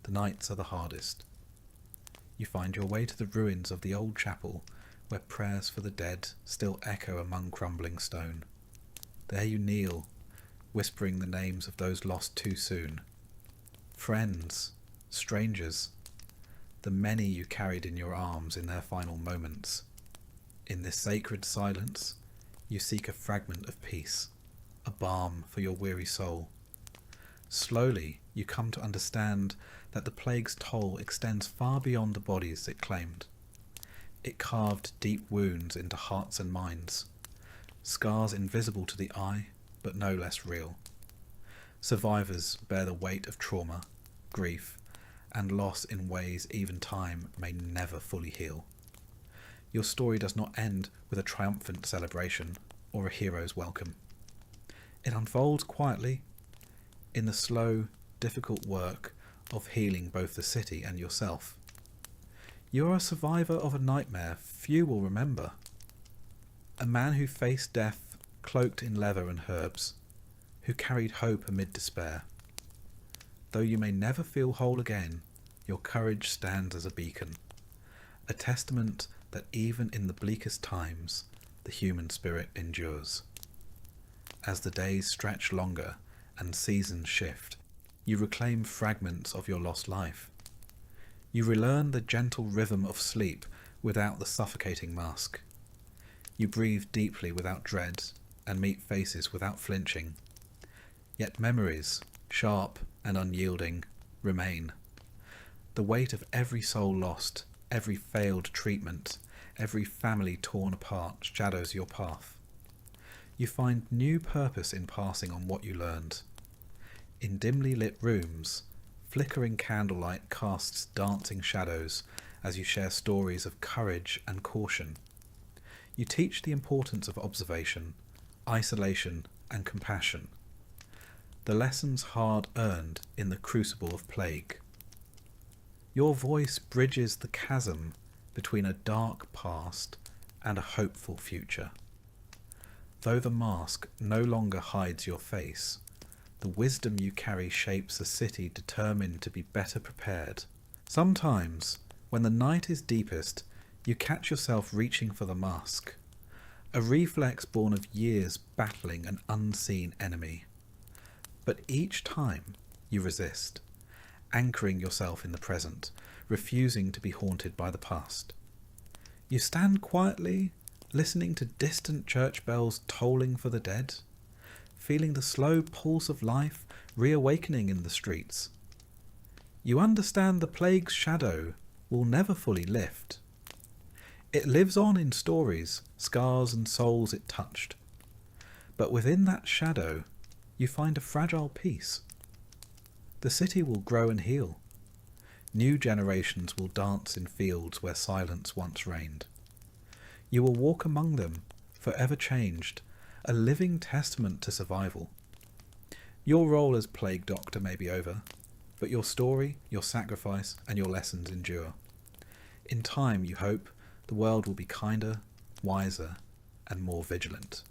The nights are the hardest. You find your way to the ruins of the old chapel, where prayers for the dead still echo among crumbling stone. There you kneel, whispering the names of those lost too soon. Friends, strangers, the many you carried in your arms in their final moments. In this sacred silence, you seek a fragment of peace, a balm for your weary soul. Slowly, you come to understand that the plague's toll extends far beyond the bodies it claimed. It carved deep wounds into hearts and minds, scars invisible to the eye, but no less real. Survivors bear the weight of trauma, grief, and loss in ways even time may never fully heal. Your story does not end with a triumphant celebration or a hero's welcome. It unfolds quietly, in the slow, difficult work of healing both the city and yourself. You are a survivor of a nightmare few will remember. A man who faced death cloaked in leather and herbs, who carried hope amid despair. Though you may never feel whole again, your courage stands as a beacon, a testament that even in the bleakest times, the human spirit endures. As the days stretch longer and seasons shift, you reclaim fragments of your lost life. You relearn the gentle rhythm of sleep without the suffocating mask. You breathe deeply without dread and meet faces without flinching. Yet memories, sharp and unyielding, remain. The weight of every soul lost, every failed treatment, every family torn apart shadows your path. You find new purpose in passing on what you learned. In dimly lit rooms, flickering candlelight casts dancing shadows as you share stories of courage and caution. You teach the importance of observation, isolation, and compassion. The lessons hard earned in the crucible of plague. Your voice bridges the chasm between a dark past and a hopeful future. Though the mask no longer hides your face, The wisdom you carry shapes a city determined to be better prepared. Sometimes, when the night is deepest, you catch yourself reaching for the mask, a reflex born of years battling an unseen enemy. But each time you resist, anchoring yourself in the present, refusing to be haunted by the past. You stand quietly, listening to distant church bells tolling for the dead, feeling the slow pulse of life reawakening in the streets. You understand the plague's shadow will never fully lift. It lives on in stories, scars and souls it touched. But within that shadow, you find a fragile peace. The city will grow and heal. New generations will dance in fields where silence once reigned. You will walk among them, forever changed, a living testament to survival. Your role as plague doctor may be over, but your story, your sacrifice, and your lessons endure. In time, you hope, the world will be kinder, wiser, and more vigilant.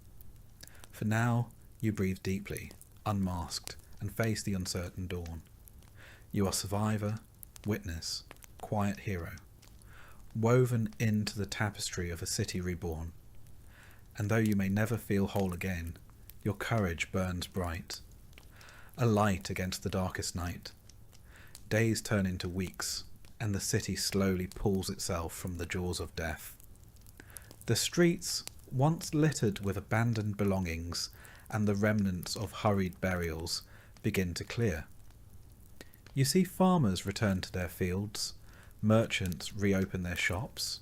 For now, you breathe deeply, unmasked, and face the uncertain dawn. You are survivor, witness, quiet hero, woven into the tapestry of a city reborn. And though you may never feel whole again, your courage burns bright, a light against the darkest night. Days turn into weeks, and the city slowly pulls itself from the jaws of death. The streets, once littered with abandoned belongings and the remnants of hurried burials, begin to clear. You see farmers return to their fields, merchants reopen their shops,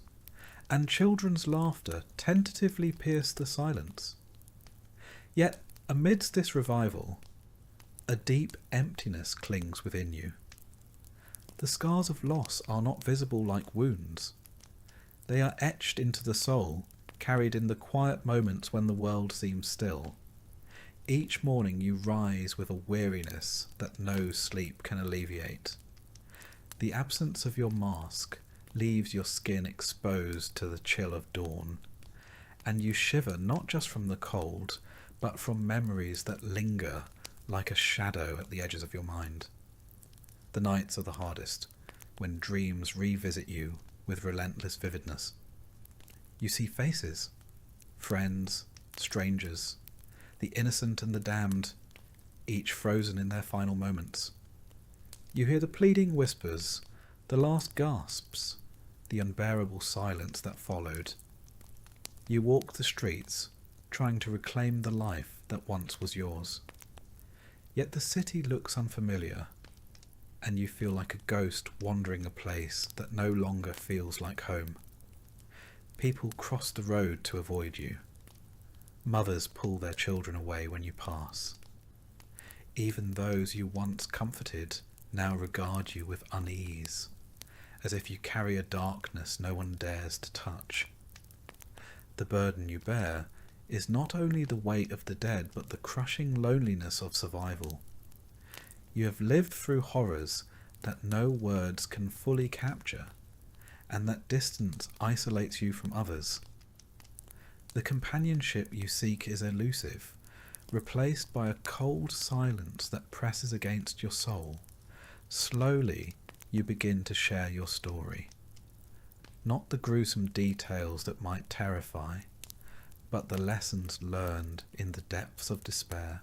and children's laughter tentatively pierce the silence. Yet, amidst this revival, a deep emptiness clings within you. The scars of loss are not visible like wounds. They are etched into the soul, carried in the quiet moments when the world seems still. Each morning you rise with a weariness that no sleep can alleviate. The absence of your mask leaves your skin exposed to the chill of dawn, and you shiver not just from the cold, but from memories that linger like a shadow at the edges of your mind. The nights are the hardest, when dreams revisit you with relentless vividness. You see faces, friends, strangers, the innocent and the damned, each frozen in their final moments. You hear the pleading whispers, the last gasps, the unbearable silence that followed. You walk the streets, trying to reclaim the life that once was yours. Yet the city looks unfamiliar, and you feel like a ghost wandering a place that no longer feels like home. People cross the road to avoid you. Mothers pull their children away when you pass. Even those you once comforted now regard you with unease, as if you carry a darkness no one dares to touch. The burden you bear is not only the weight of the dead, but the crushing loneliness of survival. You have lived through horrors that no words can fully capture, and that distance isolates you from others. The companionship you seek is elusive, replaced by a cold silence that presses against your soul. Slowly, you begin to share your story. Not the gruesome details that might terrify, but the lessons learned in the depths of despair.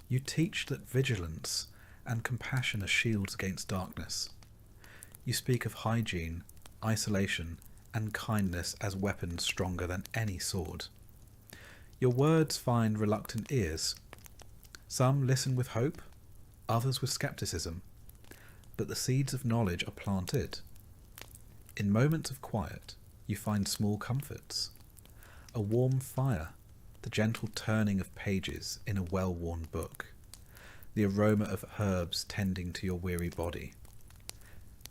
You teach that vigilance and compassion are shields against darkness. You speak of hygiene, isolation, and kindness as weapons stronger than any sword. Your words find reluctant ears. Some listen with hope, others with skepticism, but the seeds of knowledge are planted. In moments of quiet, you find small comforts. A warm fire, the gentle turning of pages in a well-worn book, the aroma of herbs tending to your weary body.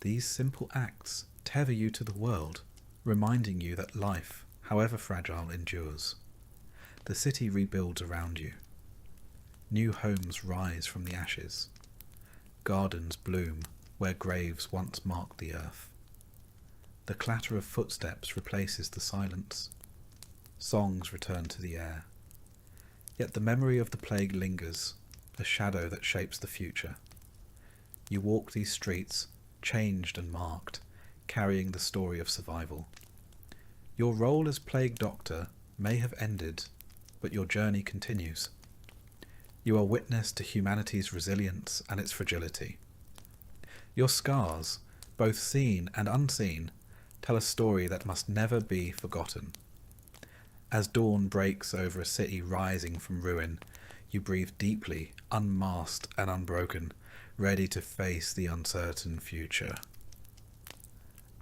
These simple acts tether you to the world, reminding you that life, however fragile, endures. The city rebuilds around you. New homes rise from the ashes. Gardens bloom where graves once marked the earth. The clatter of footsteps replaces the silence. Songs return to the air. Yet the memory of the plague lingers, a shadow that shapes the future. You walk these streets, changed and marked, carrying the story of survival. Your role as plague doctor may have ended, but your journey continues. You are witness to humanity's resilience and its fragility. Your scars, both seen and unseen, tell a story that must never be forgotten. As dawn breaks over a city rising from ruin, you breathe deeply, unmasked and unbroken, ready to face the uncertain future.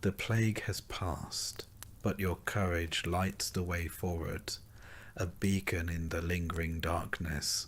The plague has passed, but your courage lights the way forward, a beacon in the lingering darkness,